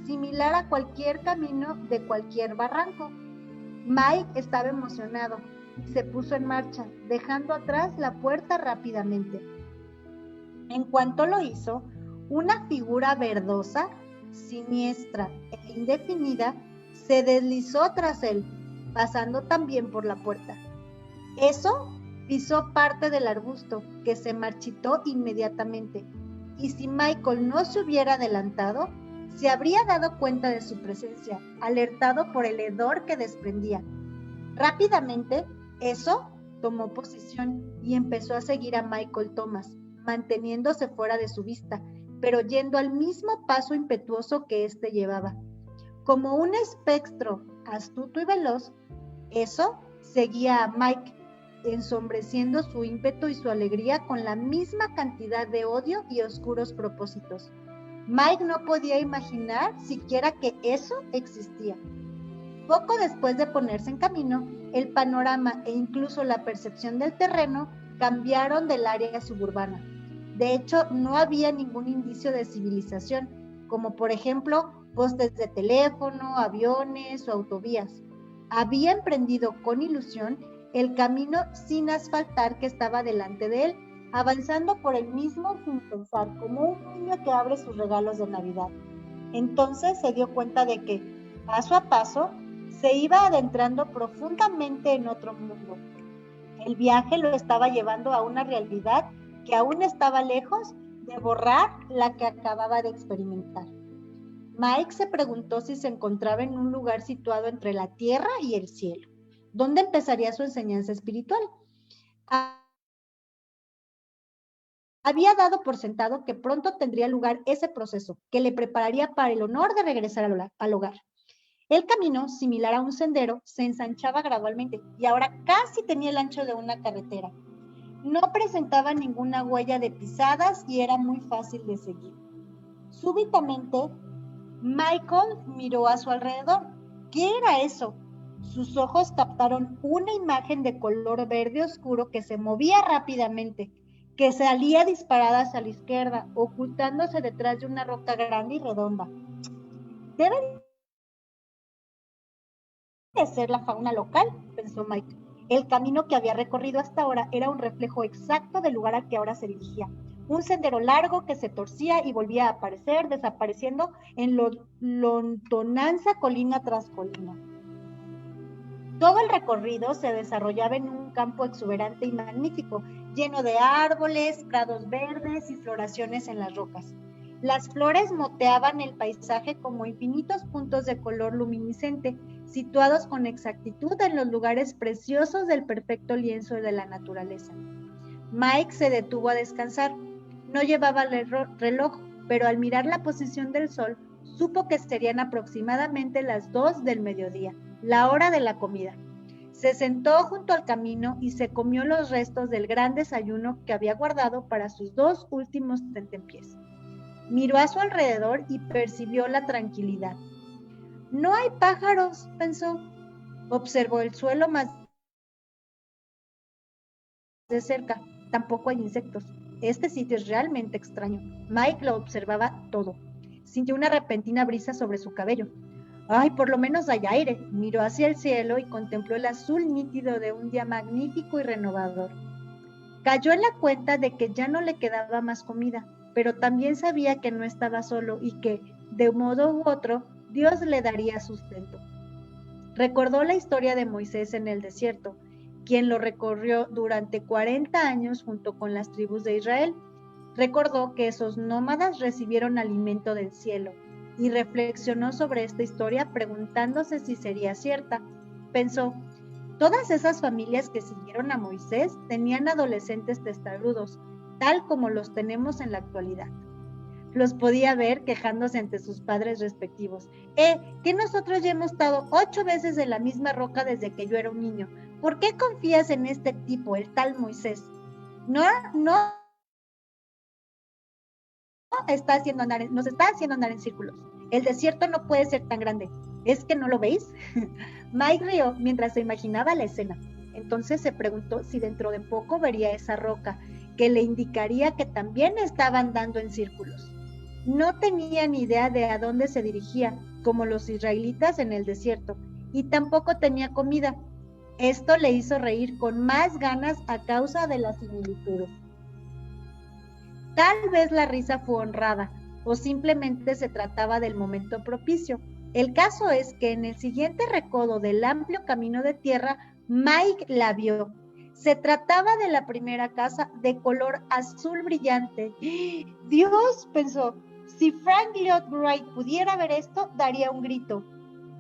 similar a cualquier camino de cualquier barranco. Mike estaba emocionado y se puso en marcha, dejando atrás la puerta rápidamente. En cuanto lo hizo, una figura verdosa, siniestra e indefinida se deslizó tras él, pasando también por la puerta. Eso pisó parte del arbusto, que se marchitó inmediatamente, y si Michael no se hubiera adelantado, se habría dado cuenta de su presencia, alertado por el hedor que desprendía. Rápidamente, eso tomó posición y empezó a seguir a Michael Thomas, manteniéndose fuera de su vista, pero yendo al mismo paso impetuoso que éste llevaba. Como un espectro astuto y veloz, eso seguía a Mike, ensombreciendo su ímpetu y su alegría con la misma cantidad de odio y oscuros propósitos. Mike no podía imaginar siquiera que eso existía. Poco después de ponerse en camino, el panorama e incluso la percepción del terreno cambiaron del área suburbana. De hecho, no había ningún indicio de civilización, como por ejemplo postes de teléfono, aviones o autovías. Había emprendido con ilusión el camino sin asfaltar que estaba delante de él, avanzando por el mismo sin pensar, como un niño que abre sus regalos de Navidad. Entonces se dio cuenta de que, paso a paso, se iba adentrando profundamente en otro mundo. El viaje lo estaba llevando a una realidad que aún estaba lejos de borrar la que acababa de experimentar. Mike se preguntó si se encontraba en un lugar situado entre la tierra y el cielo. ¿Dónde empezaría su enseñanza espiritual? Había dado por sentado que pronto tendría lugar ese proceso, que le prepararía para el honor de regresar al hogar. El camino, similar a un sendero, se ensanchaba gradualmente y ahora casi tenía el ancho de una carretera. No presentaba ninguna huella de pisadas y era muy fácil de seguir. Súbitamente, Michael miró a su alrededor. ¿Qué era eso? Sus ojos captaron una imagen de color verde oscuro que se movía rápidamente, que salía disparada hacia la izquierda, ocultándose detrás de una roca grande y redonda. Debe de ser la fauna local, pensó Mike. El camino que había recorrido hasta ahora era un reflejo exacto del lugar al que ahora se dirigía. Un sendero largo que se torcía y volvía a aparecer, desapareciendo en lontananza colina tras colina. Todo el recorrido se desarrollaba en un campo exuberante y magnífico, lleno de árboles, prados verdes y floraciones en las rocas. Las flores moteaban el paisaje como infinitos puntos de color luminiscente, situados con exactitud en los lugares preciosos del perfecto lienzo de la naturaleza. Mike se detuvo a descansar. No llevaba reloj, pero al mirar la posición del sol, supo que serían aproximadamente las 2 del mediodía, la hora de la comida. Se sentó junto al camino y se comió los restos del gran desayuno que había guardado para sus 2 últimos tentempiés. Miró a su alrededor y percibió la tranquilidad. No hay pájaros, pensó. Observó el suelo más de cerca. Tampoco hay insectos. Este sitio es realmente extraño. Mike lo observaba todo. Sintió una repentina brisa sobre su cabello. ¡Ay, por lo menos hay aire! Miró hacia el cielo y contempló el azul nítido de un día magnífico y renovador. Cayó en la cuenta de que ya no le quedaba más comida, pero también sabía que no estaba solo y que, de un modo u otro, Dios le daría sustento. Recordó la historia de Moisés en el desierto, quien lo recorrió durante 40 años junto con las tribus de Israel. Recordó que esos nómadas recibieron alimento del cielo y reflexionó sobre esta historia preguntándose si sería cierta. Pensó, todas esas familias que siguieron a Moisés tenían adolescentes testarudos, tal como los tenemos en la actualidad. Los podía ver quejándose ante sus padres respectivos. Que nosotros ya hemos estado 8 veces en la misma roca desde que yo era un niño. ¿Por qué confías en este tipo, el tal Moisés? No nos está haciendo andar en círculos. El desierto no puede ser tan grande. ¿Es que no lo veis? Mike rió mientras se imaginaba la escena. Entonces se preguntó si dentro de poco vería esa roca, que le indicaría que también estaba andando en círculos. No tenía ni idea de a dónde se dirigía, como los israelitas en el desierto, y tampoco tenía comida. Esto le hizo reír con más ganas a causa de las similitudes. Tal vez la risa fue honrada, o simplemente se trataba del momento propicio. El caso es que en el siguiente recodo del amplio camino de tierra, Mike la vio. Se trataba de la primera casa de color azul brillante. ¡Dios!, pensó. Si Frank Lloyd Wright pudiera ver esto, daría un grito.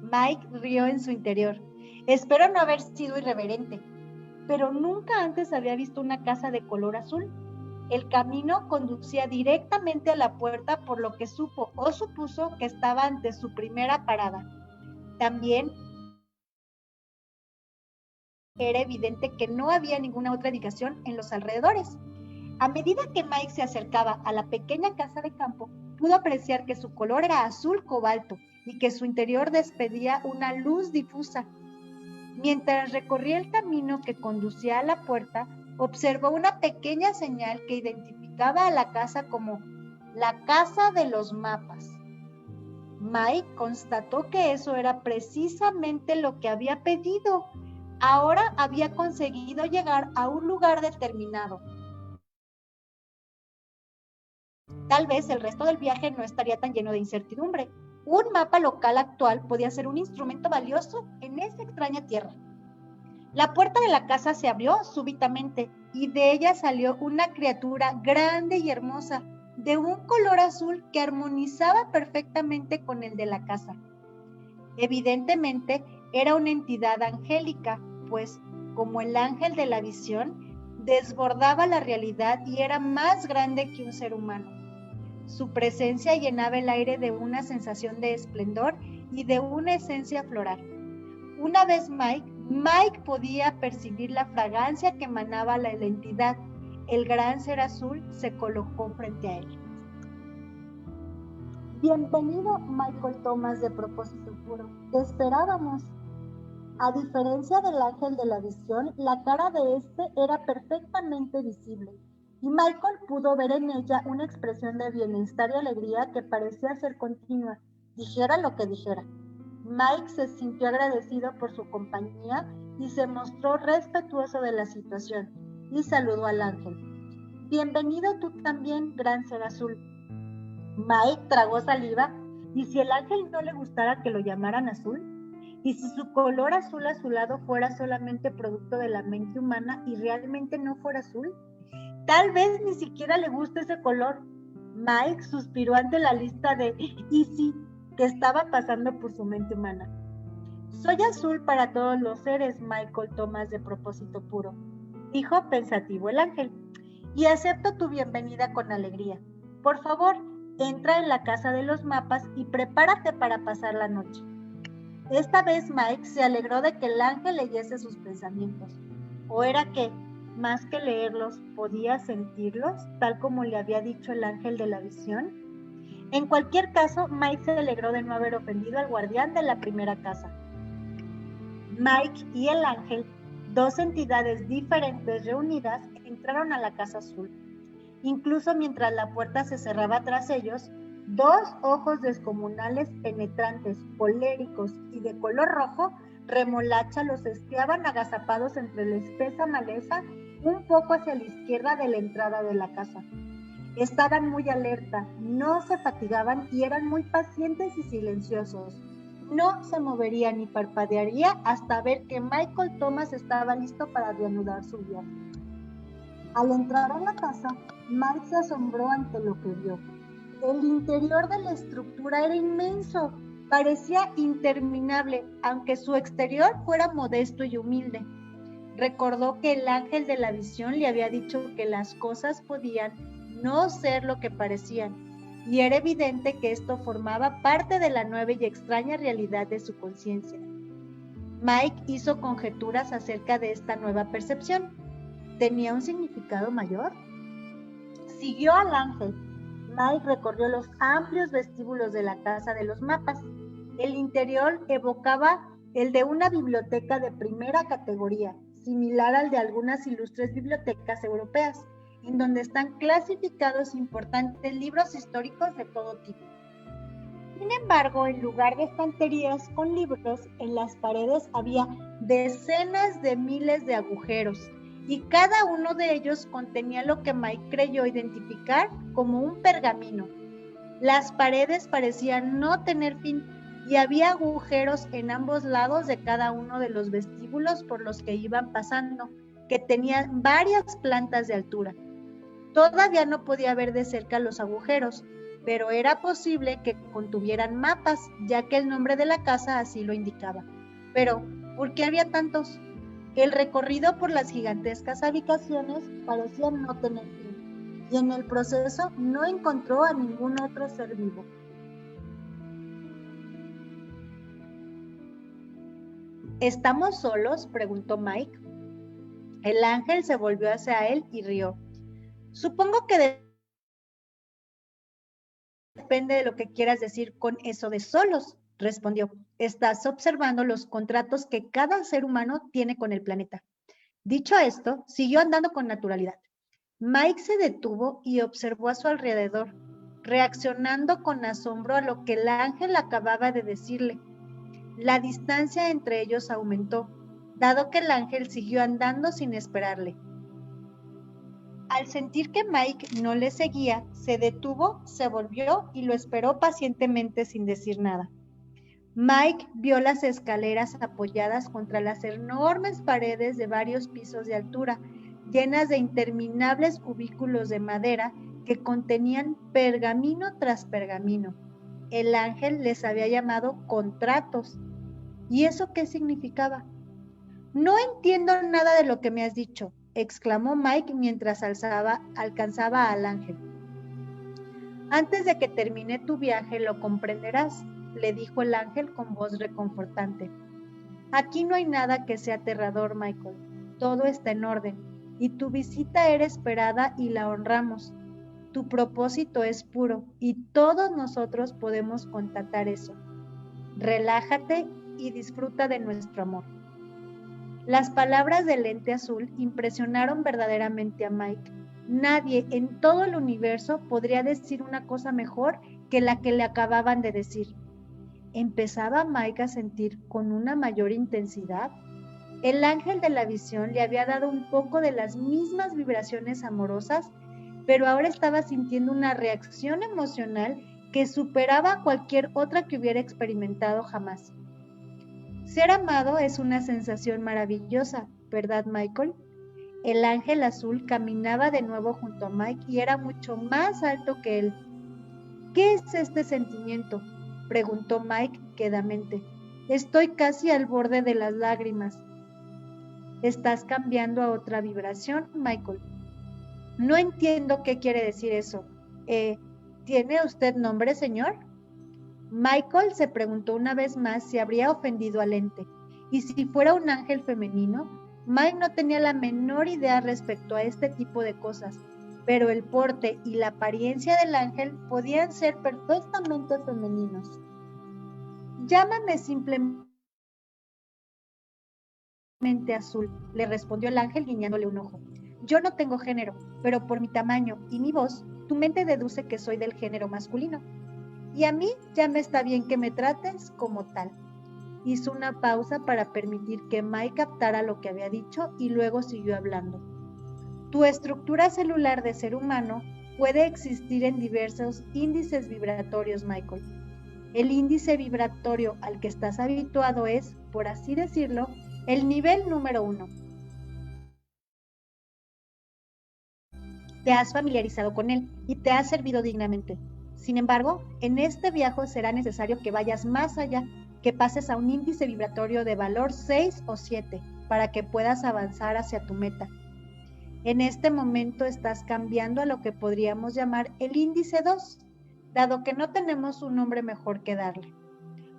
Mike rió en su interior. Espero no haber sido irreverente, pero nunca antes había visto una casa de color azul. El camino conducía directamente a la puerta, por lo que supo o supuso que estaba ante su primera parada. También era evidente que no había ninguna otra indicación en los alrededores. A medida que Mike se acercaba a la pequeña casa de campo, pudo apreciar que su color era azul cobalto y que su interior despedía una luz difusa. Mientras recorría el camino que conducía a la puerta, observó una pequeña señal que identificaba a la casa como la casa de los mapas. Mike constató que eso era precisamente lo que había pedido. Ahora había conseguido llegar a un lugar determinado. Tal vez el resto del viaje no estaría tan lleno de incertidumbre. Un mapa local actual podía ser un instrumento valioso en esa extraña tierra. La puerta de la casa se abrió súbitamente y de ella salió una criatura grande y hermosa, de un color azul que armonizaba perfectamente con el de la casa. Evidentemente era una entidad angélica, pues, como el ángel de la visión, desbordaba la realidad y era más grande que un ser humano. Su presencia llenaba el aire de una sensación de esplendor y de una esencia floral. Una vez Mike podía percibir la fragancia que emanaba la entidad. El gran ser azul se colocó frente a él. Bienvenido, Michael Thomas, de Propósito Puro. Te esperábamos. A diferencia del ángel de la visión, la cara de este era perfectamente visible, y Michael pudo ver en ella una expresión de bienestar y alegría que parecía ser continua, dijera lo que dijera. Mike se sintió agradecido por su compañía y se mostró respetuoso de la situación, y saludó al ángel. Bienvenido tú también, gran ser azul. Mike tragó saliva, y si el ángel no le gustara que lo llamaran azul, y si su color azul azulado fuera solamente producto de la mente humana y realmente no fuera azul, Tal vez ni siquiera le guste ese color. Mike suspiró ante la lista de "y sí" que estaba pasando por su mente humana. Soy azul para todos los seres, Michael Thomas, de propósito puro, dijo pensativo el ángel, y acepto tu bienvenida con alegría. Por favor, entra en la casa de los mapas y prepárate para pasar la noche. Esta vez Mike se alegró de que el ángel leyese sus pensamientos. ¿O era que, más que leerlos, podía sentirlos, tal como le había dicho el ángel de la visión? En cualquier caso, Mike se alegró de no haber ofendido al guardián de la primera casa. Mike y el ángel, dos entidades diferentes reunidas, entraron a la Casa Azul. Incluso mientras la puerta se cerraba tras ellos, dos ojos descomunales, penetrantes, coléricos y de color rojo, remolacha, los espiaban agazapados entre la espesa maleza un poco hacia la izquierda de la entrada de la casa. Estaban muy alerta, no se fatigaban y eran muy pacientes y silenciosos. No se movería ni parpadearía hasta ver que Michael Thomas estaba listo para reanudar su viaje. Al entrar a la casa, Mike se asombró ante lo que vio. El interior de la estructura era inmenso, parecía interminable, aunque su exterior fuera modesto y humilde. Recordó que el ángel de la visión le había dicho que las cosas podían no ser lo que parecían, y era evidente que esto formaba parte de la nueva y extraña realidad de su conciencia. Mike hizo conjeturas acerca de esta nueva percepción. ¿Tenía un significado mayor? Siguió al ángel. Mike recorrió los amplios vestíbulos de la casa de los mapas. El interior evocaba el de una biblioteca de primera categoría, similar al de algunas ilustres bibliotecas europeas, en donde están clasificados importantes libros históricos de todo tipo. Sin embargo, en lugar de estanterías con libros, en las paredes había decenas de miles de agujeros, y cada uno de ellos contenía lo que Mike creyó identificar como un pergamino. Las paredes parecían no tener fin, y había agujeros en ambos lados de cada uno de los vestíbulos por los que iban pasando, que tenían varias plantas de altura. Todavía no podía ver de cerca los agujeros, pero era posible que contuvieran mapas, ya que el nombre de la casa así lo indicaba. Pero, ¿por qué había tantos? El recorrido por las gigantescas habitaciones parecía no tener fin, y en el proceso no encontró a ningún otro ser vivo. ¿Estamos solos?, preguntó Mike. El ángel se volvió hacia él y rió. Supongo que depende de lo que quieras decir con eso de solos, respondió. Estás observando los contratos que cada ser humano tiene con el planeta. Dicho esto, siguió andando con naturalidad. Mike se detuvo y observó a su alrededor, reaccionando con asombro a lo que el ángel acababa de decirle. La distancia entre ellos aumentó, dado que el ángel siguió andando sin esperarle. Al sentir que Mike no le seguía, se detuvo, se volvió y lo esperó pacientemente sin decir nada. Mike vio las escaleras apoyadas contra las enormes paredes de varios pisos de altura, llenas de interminables cubículos de madera que contenían pergamino tras pergamino. El ángel les había llamado contratos. ¿Y eso qué significaba? No entiendo nada de lo que me has dicho, exclamó Mike mientras alcanzaba al ángel. Antes de que termine tu viaje lo comprenderás, le dijo el ángel con voz reconfortante. Aquí no hay nada que sea aterrador, Michael. Todo está en orden, y tu visita era esperada y la honramos. Tu propósito es puro, y todos nosotros podemos constatar eso. Relájate y disfruta de nuestro amor. Las palabras del ente azul impresionaron verdaderamente a Mike. Nadie en todo el universo podría decir una cosa mejor que la que le acababan de decir. Empezaba Mike a sentir con una mayor intensidad. El ángel de la visión le había dado un poco de las mismas vibraciones amorosas, pero ahora estaba sintiendo una reacción emocional que superaba cualquier otra que hubiera experimentado jamás. Ser amado es una sensación maravillosa, ¿verdad, Michael? El ángel azul caminaba de nuevo junto a Mike y era mucho más alto que él. ¿Qué es este sentimiento?, preguntó Mike quedamente. Estoy casi al borde de las lágrimas. Estás cambiando a otra vibración, Michael. No entiendo qué quiere decir eso. ¿Tiene usted nombre, señor? Michael se preguntó una vez más si habría ofendido al ente. Y si fuera un ángel femenino, Mike no tenía la menor idea respecto a este tipo de cosas, pero el porte y la apariencia del ángel podían ser perfectamente femeninos. Llámame simplemente azul, le respondió el ángel guiñándole un ojo. Yo no tengo género, pero por mi tamaño y mi voz, tu mente deduce que soy del género masculino. Y a mí ya me está bien que me trates como tal. Hizo una pausa para permitir que Mike captara lo que había dicho y luego siguió hablando. Tu estructura celular de ser humano puede existir en diversos índices vibratorios, Michael. El índice vibratorio al que estás habituado es, por así decirlo, el nivel número 1. Te has familiarizado con él y te ha servido dignamente. Sin embargo, en este viaje será necesario que vayas más allá, que pases a un índice vibratorio de valor 6 o 7 para que puedas avanzar hacia tu meta. En este momento estás cambiando a lo que podríamos llamar el índice 2, dado que no tenemos un nombre mejor que darle.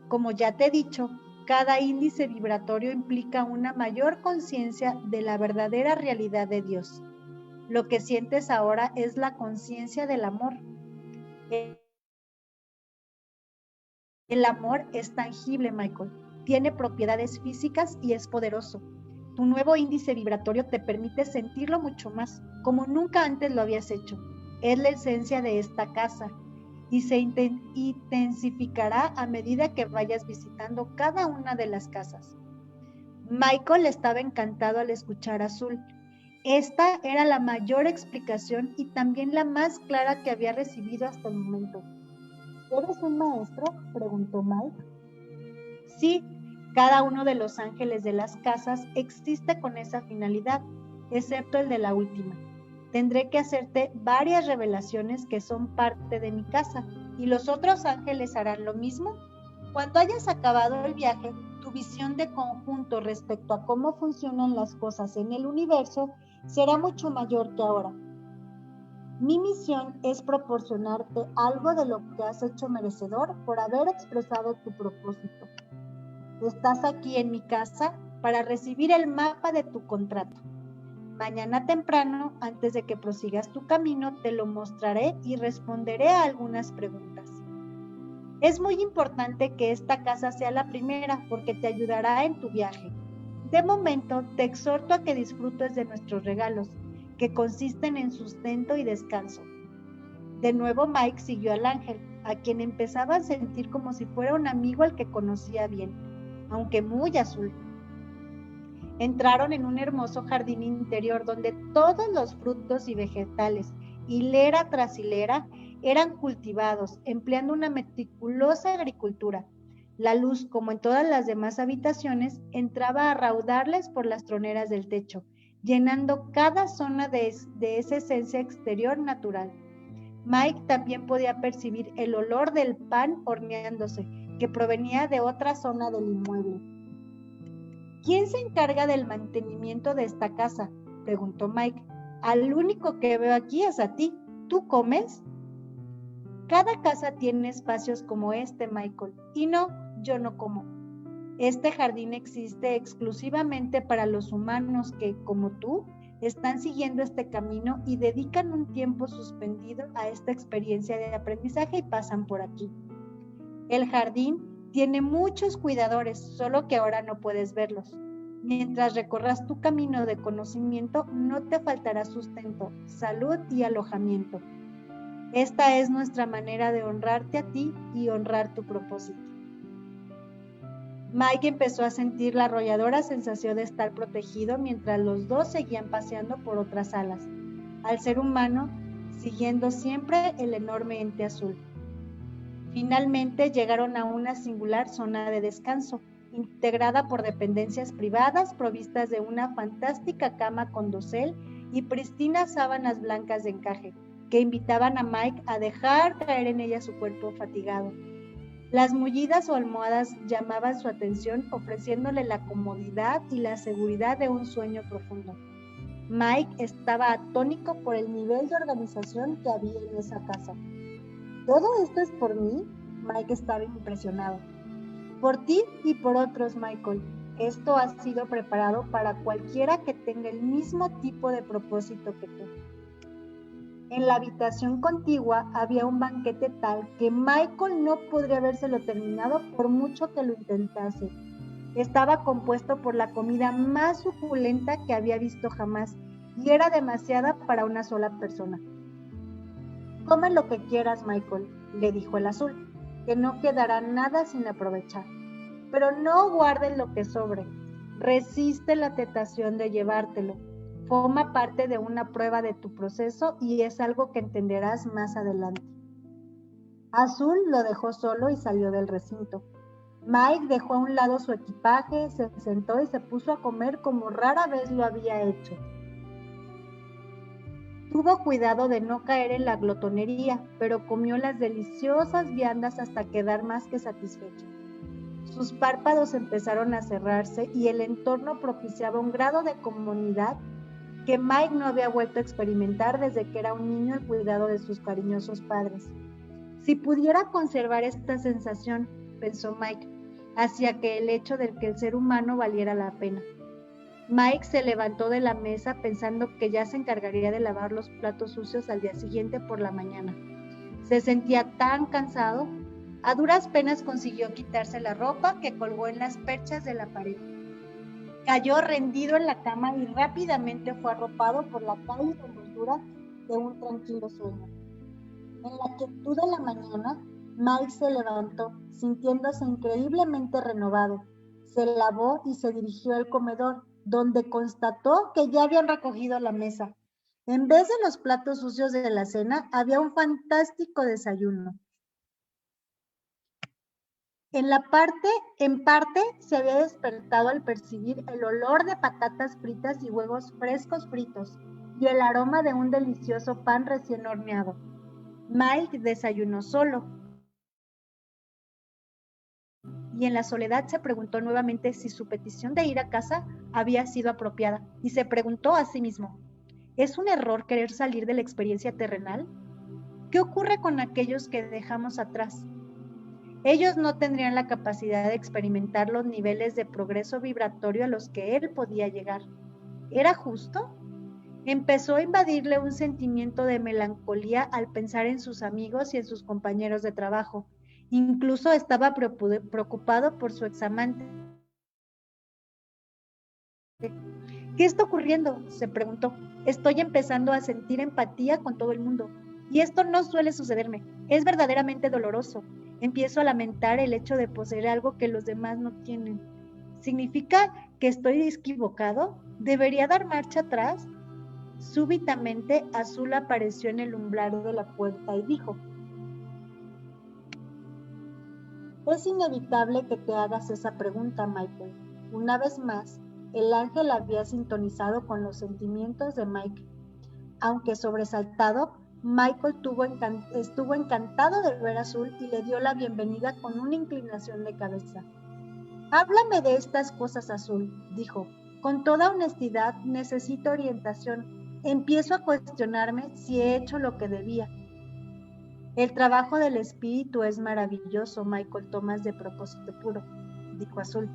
Como ya te he dicho, cada índice vibratorio implica una mayor conciencia de la verdadera realidad de Dios. Lo que sientes ahora es la conciencia del amor. El amor es tangible, Michael. Tiene propiedades físicas y es poderoso. Tu nuevo índice vibratorio te permite sentirlo mucho más, como nunca antes lo habías hecho. Es la esencia de esta casa y se intensificará a medida que vayas visitando cada una de las casas. Michael estaba encantado al escuchar a Azul. Esta era la mayor explicación y también la más clara que había recibido hasta el momento. ¿Eres un maestro?, preguntó Mike. Sí, cada uno de los ángeles de las casas existe con esa finalidad, excepto el de la última. Tendré que hacerte varias revelaciones que son parte de mi casa, y los otros ángeles harán lo mismo. Cuando hayas acabado el viaje, tu visión de conjunto respecto a cómo funcionan las cosas en el universo será mucho mayor que ahora. Mi misión es proporcionarte algo de lo que has hecho merecedor por haber expresado tu propósito. Estás aquí en mi casa para recibir el mapa de tu contrato. Mañana temprano, antes de que prosigas tu camino, te lo mostraré y responderé a algunas preguntas. Es muy importante que esta casa sea la primera porque te ayudará en tu viaje. De momento, te exhorto a que disfrutes de nuestros regalos, que consisten en sustento y descanso. De nuevo Mike siguió al ángel, a quien empezaba a sentir como si fuera un amigo al que conocía bien, aunque muy azul. Entraron en un hermoso jardín interior donde todos los frutos y vegetales, hilera tras hilera, eran cultivados, empleando una meticulosa agricultura. La luz, como en todas las demás habitaciones, entraba a raudarles por las troneras del techo, llenando cada zona de esa esencia exterior natural. Mike también podía percibir el olor del pan horneándose, que provenía de otra zona del inmueble. ¿Quién se encarga del mantenimiento de esta casa?, preguntó Mike. Al único que veo aquí es a ti. ¿Tú comes? Cada casa tiene espacios como este, Michael, y no, yo no como. Este jardín existe exclusivamente para los humanos que, como tú, están siguiendo este camino y dedican un tiempo suspendido a esta experiencia de aprendizaje y pasan por aquí. El jardín tiene muchos cuidadores, solo que ahora no puedes verlos. Mientras recorras tu camino de conocimiento, no te faltará sustento, salud y alojamiento. Esta es nuestra manera de honrarte a ti y honrar tu propósito. Mike empezó a sentir la arrolladora sensación de estar protegido mientras los dos seguían paseando por otras salas, al ser humano siguiendo siempre el enorme ente azul. Finalmente llegaron a una singular zona de descanso. integrada por dependencias privadas provistas de una fantástica cama con dosel y pristinas sábanas blancas de encaje, que invitaban a Mike a dejar caer en ella su cuerpo fatigado. Las mullidas o almohadas llamaban su atención, ofreciéndole la comodidad y la seguridad de un sueño profundo. Mike estaba atónito por el nivel de organización que había en esa casa. ¿Todo esto es por mí? Mike estaba impresionado. Por ti y por otros, Michael. Esto ha sido preparado para cualquiera que tenga el mismo tipo de propósito que tú. En la habitación contigua había un banquete tal que Michael no podría habérselo terminado por mucho que lo intentase. Estaba compuesto por la comida más suculenta que había visto jamás y era demasiada para una sola persona. Come lo que quieras, Michael, le dijo el azul, que no quedará nada sin aprovechar. Pero no guardes lo que sobre. Resiste la tentación de llevártelo. Forma parte de una prueba de tu proceso y es algo que entenderás más adelante. Azul lo dejó solo y salió del recinto. Mike dejó a un lado su equipaje, se sentó y se puso a comer como rara vez lo había hecho. Tuvo cuidado de no caer en la glotonería, pero comió las deliciosas viandas hasta quedar más que satisfecho. Sus párpados empezaron a cerrarse y el entorno propiciaba un grado de comunidad que Mike no había vuelto a experimentar desde que era un niño al cuidado de sus cariñosos padres. Si pudiera conservar esta sensación, pensó Mike, hacia que el hecho de que el ser humano valiera la pena. Mike se levantó de la mesa pensando que ya se encargaría de lavar los platos sucios al día siguiente por la mañana. Se sentía tan cansado, a duras penas consiguió quitarse la ropa que colgó en las perchas de la pared. Cayó rendido en la cama y rápidamente fue arropado por la cálida dulzura de un tranquilo sueño. En la quietud de la mañana, Mike se levantó, sintiéndose increíblemente renovado. Se lavó y se dirigió al comedor, donde constató que ya habían recogido la mesa. En vez de los platos sucios de la cena, había un fantástico desayuno. En parte, se había despertado al percibir el olor de patatas fritas y huevos frescos fritos y el aroma de un delicioso pan recién horneado. Mike desayunó solo y en la soledad se preguntó nuevamente si su petición de ir a casa había sido apropiada y se preguntó a sí mismo, ¿es un error querer salir de la experiencia terrenal? ¿Qué ocurre con aquellos que dejamos atrás? Ellos no tendrían la capacidad de experimentar los niveles de progreso vibratorio a los que él podía llegar. ¿Era justo? Empezó a invadirle un sentimiento de melancolía al pensar en sus amigos y en sus compañeros de trabajo. Incluso estaba preocupado por su examante. ¿Qué está ocurriendo?, se preguntó. Estoy empezando a sentir empatía con todo el mundo. Y esto no suele sucederme. Es verdaderamente doloroso. Empiezo a lamentar el hecho de poseer algo que los demás no tienen. ¿Significa que estoy equivocado? ¿Debería dar marcha atrás? Súbitamente, Azul apareció en el umbral de la puerta y dijo: es inevitable que te hagas esa pregunta, Michael. Una vez más, el ángel había sintonizado con los sentimientos de Mike. Aunque sobresaltado, Michael estuvo encantado de ver a Azul y le dio la bienvenida con una inclinación de cabeza. Háblame de estas cosas, Azul, dijo. Con toda honestidad, necesito orientación. Empiezo a cuestionarme si he hecho lo que debía. El trabajo del espíritu es maravilloso, Michael Thomas, de propósito puro, dijo Azul.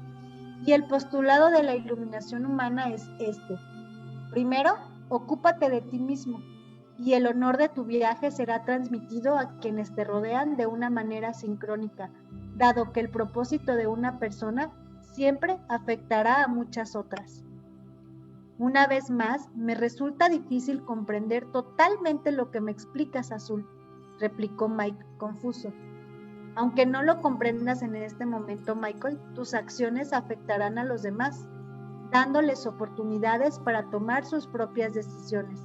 Y el postulado de la iluminación humana es este. Primero, ocúpate de ti mismo, y el honor de tu viaje será transmitido a quienes te rodean de una manera sincrónica, dado que el propósito de una persona siempre afectará a muchas otras. Una vez más, me resulta difícil comprender totalmente lo que me explicas, Azul, replicó Mike, confuso. Aunque no lo comprendas en este momento, Michael, tus acciones afectarán a los demás, dándoles oportunidades para tomar sus propias decisiones.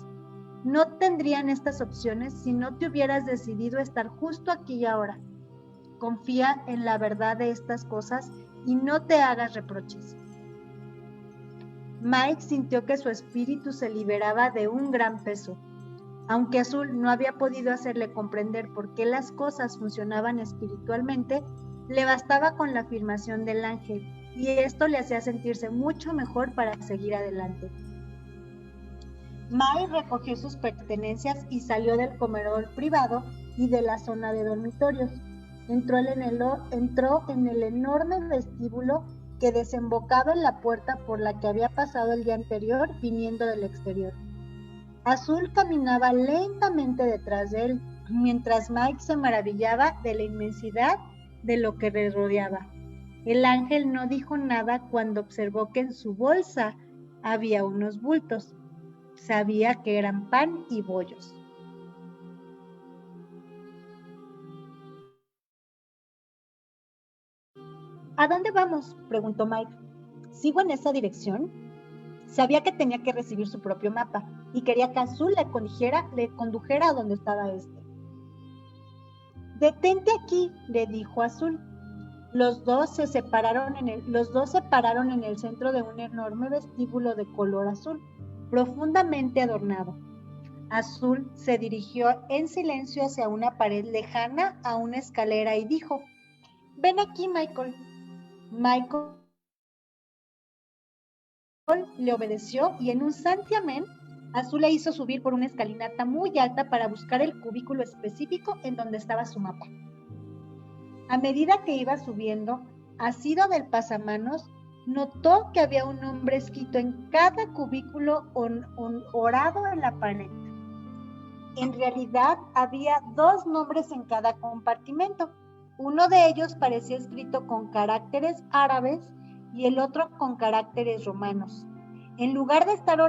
No tendrían estas opciones si no te hubieras decidido estar justo aquí y ahora. Confía en la verdad de estas cosas y no te hagas reproches. Mike sintió que su espíritu se liberaba de un gran peso. Aunque Azul no había podido hacerle comprender por qué las cosas funcionaban espiritualmente, le bastaba con la afirmación del ángel, y esto le hacía sentirse mucho mejor para seguir adelante. Mike recogió sus pertenencias y salió del comedor privado y de la zona de dormitorios. Entró en el enorme vestíbulo que desembocaba en la puerta por la que había pasado el día anterior viniendo del exterior. Azul caminaba lentamente detrás de él, mientras Mike se maravillaba de la inmensidad de lo que le rodeaba. El ángel no dijo nada cuando observó que en su bolsa había unos bultos. Sabía que eran pan y bollos. ¿A dónde vamos?, preguntó Mike. ¿Sigo en esa dirección? Sabía que tenía que recibir su propio mapa y quería que Azul le condujera a donde estaba este. Detente aquí, le dijo Azul. Los dos se pararon en el centro de un enorme vestíbulo de color azul, profundamente adornado. Azul se dirigió en silencio hacia una pared lejana a una escalera y dijo: «Ven aquí, Michael». Michael le obedeció y en un santiamén, Azul le hizo subir por una escalinata muy alta para buscar el cubículo específico en donde estaba su mapa. A medida que iba subiendo, asido del pasamanos, notó que había un nombre escrito en cada cubículo orado en la pared. En realidad, había 2 nombres en cada compartimento. Uno de ellos parecía escrito con caracteres árabes y el otro con caracteres romanos. En lugar de estar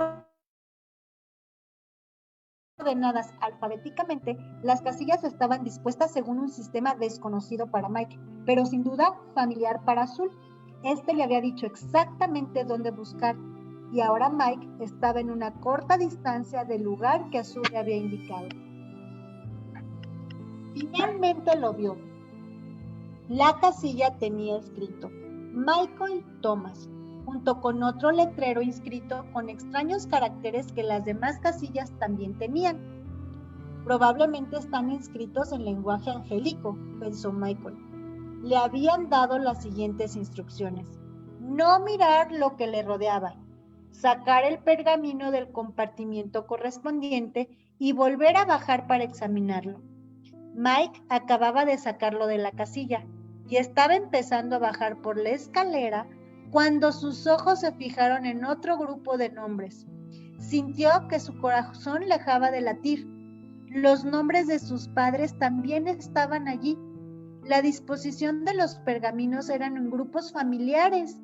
ordenadas alfabéticamente, las casillas estaban dispuestas según un sistema desconocido para Mike, pero sin duda familiar para Azul. Este le había dicho exactamente dónde buscar, y ahora Mike estaba en una corta distancia del lugar que Azul le había indicado. Finalmente lo vio. La casilla tenía escrito Michael Thomas, junto con otro letrero inscrito con extraños caracteres que las demás casillas también tenían. Probablemente están inscritos en lenguaje angélico, pensó Michael. Le habían dado las siguientes instrucciones: no mirar lo que le rodeaba, sacar el pergamino del compartimiento correspondiente y volver a bajar para examinarlo. Mike acababa de sacarlo de la casilla y estaba empezando a bajar por la escalera cuando sus ojos se fijaron en otro grupo de nombres. Sintió que su corazón dejaba de latir. Los nombres de sus padres también estaban allí. La disposición de los pergaminos eran en grupos familiares.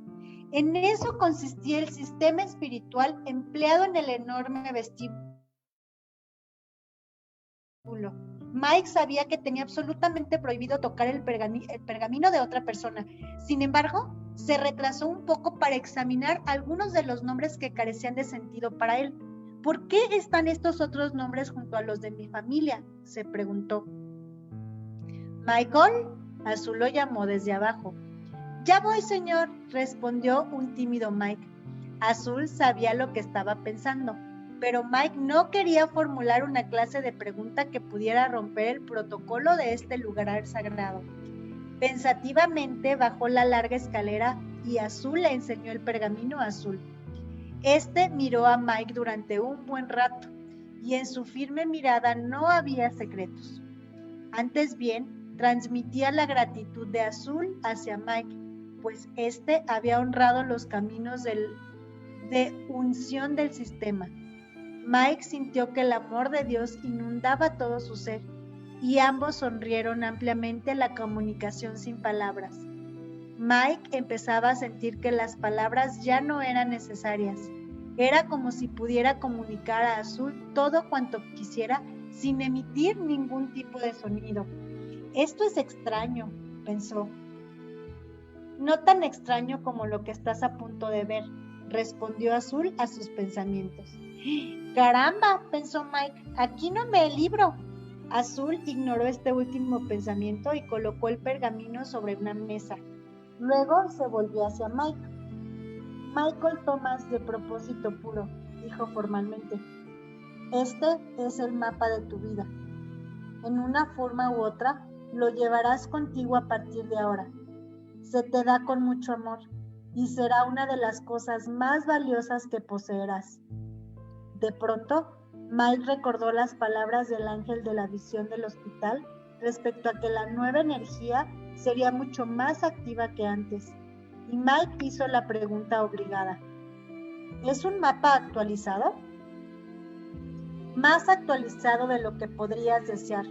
En eso consistía el sistema espiritual empleado en el enorme vestíbulo. Mike sabía que tenía absolutamente prohibido tocar el pergamino de otra persona. Sin embargo, se retrasó un poco para examinar algunos de los nombres que carecían de sentido para él. ¿Por qué están estos otros nombres junto a los de mi familia?, se preguntó. Michael, Azul lo llamó desde abajo. Ya voy, señor, respondió un tímido Mike. Azul sabía lo que estaba pensando, pero Mike no quería formular una clase de pregunta que pudiera romper el protocolo de este lugar sagrado. Pensativamente bajó la larga escalera y Azul le enseñó el pergamino a Azul. Este miró a Mike durante un buen rato y en su firme mirada no había secretos. Antes bien, transmitía la gratitud de Azul hacia Mike, pues este había honrado los caminos de unción del sistema. Mike sintió que el amor de Dios inundaba todo su ser y ambos sonrieron ampliamente a la comunicación sin palabras. Mike empezaba a sentir que las palabras ya no eran necesarias. Era como si pudiera comunicar a Azul todo cuanto quisiera sin emitir ningún tipo de sonido. Esto es extraño, pensó. No tan extraño como lo que estás a punto de ver, respondió Azul a sus pensamientos. ¡Caramba!, pensó Mike, aquí no me libro. Azul ignoró este último pensamiento y colocó el pergamino sobre una mesa. Luego se volvió hacia Mike. Michael Thomas de propósito puro, dijo formalmente. Este es el mapa de tu vida. En una forma u otra, lo llevarás contigo a partir de ahora. Se te da con mucho amor y será una de las cosas más valiosas que poseerás. De pronto, Mike recordó las palabras del ángel de la visión del hospital respecto a que la nueva energía sería mucho más activa que antes. Y Mike hizo la pregunta obligada. ¿Es un mapa actualizado? Más actualizado de lo que podrías desear,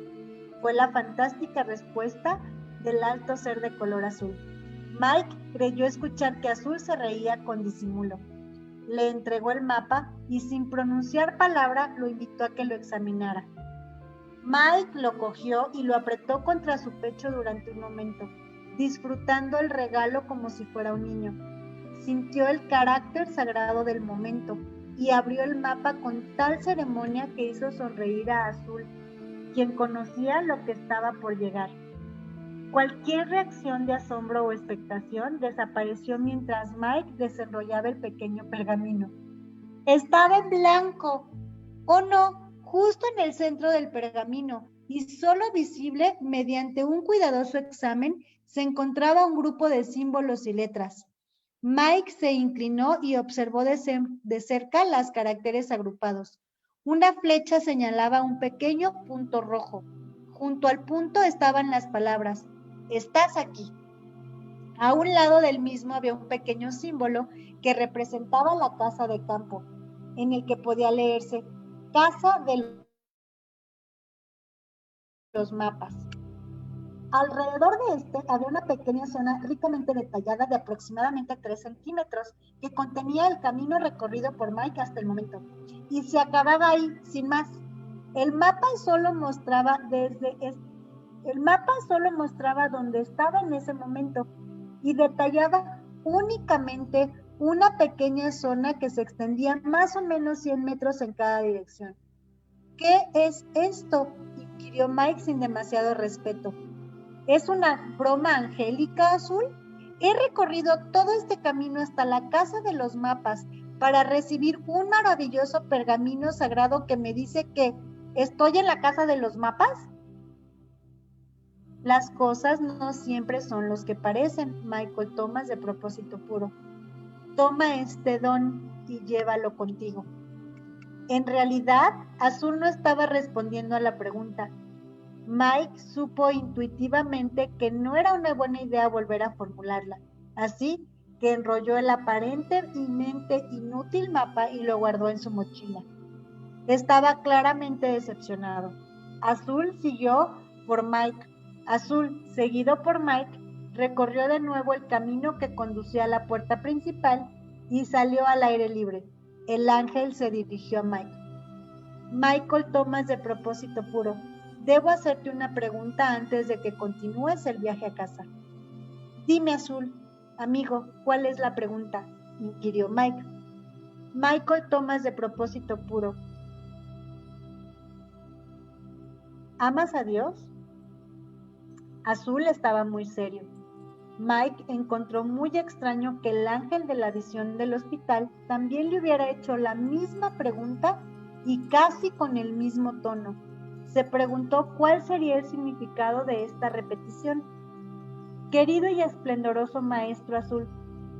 fue la fantástica respuesta del alto ser de color azul. Mike creyó escuchar que Azul se reía con disimulo. Le entregó el mapa y sin pronunciar palabra lo invitó a que lo examinara. Mike lo cogió y lo apretó contra su pecho durante un momento, disfrutando el regalo como si fuera un niño. Sintió el carácter sagrado del momento y abrió el mapa con tal ceremonia que hizo sonreír a Azul, quien conocía lo que estaba por llegar. Cualquier reacción de asombro o expectación desapareció mientras Mike desenrollaba el pequeño pergamino. Estaba en blanco. Oh no, justo en el centro del pergamino, y solo visible mediante un cuidadoso examen, se encontraba un grupo de símbolos y letras. Mike se inclinó y observó de cerca los caracteres agrupados. Una flecha señalaba un pequeño punto rojo. Junto al punto estaban las palabras: estás aquí. A un lado del mismo había un pequeño símbolo que representaba la casa de campo, en el que podía leerse Casa de los Mapas. Alrededor de este había una pequeña zona ricamente detallada de aproximadamente 3 centímetros que contenía el camino recorrido por Mike hasta el momento. Y se acababa ahí, sin más. El mapa solo mostraba dónde estaba en ese momento y detallaba únicamente una pequeña zona que se extendía más o menos 100 metros en cada dirección. ¿Qué es esto?, inquirió Mike sin demasiado respeto. ¿Es una broma angélica, Azul? He recorrido todo este camino hasta la casa de los mapas para recibir un maravilloso pergamino sagrado que me dice que ¿estoy en la casa de los mapas? Las cosas no siempre son los que parecen, Michael Thomas de propósito puro. Toma este don y llévalo contigo. En realidad, Azul no estaba respondiendo a la pregunta. Mike supo intuitivamente que no era una buena idea volver a formularla, así que enrolló el aparentemente inútil mapa y lo guardó en su mochila. Estaba claramente decepcionado. Azul siguió por Mike. Azul, seguido por Mike, recorrió de nuevo el camino que conducía a la puerta principal y salió al aire libre. El ángel se dirigió a Mike. Michael Thomas de propósito puro. Debo hacerte una pregunta antes de que continúes el viaje a casa. Dime, Azul, amigo, ¿cuál es la pregunta?, inquirió Mike. Michael Thomas de propósito puro. ¿Amas a Dios? Azul estaba muy serio. Mike encontró muy extraño que el ángel de la visión del hospital también le hubiera hecho la misma pregunta y casi con el mismo tono. Se preguntó cuál sería el significado de esta repetición. Querido y esplendoroso maestro Azul,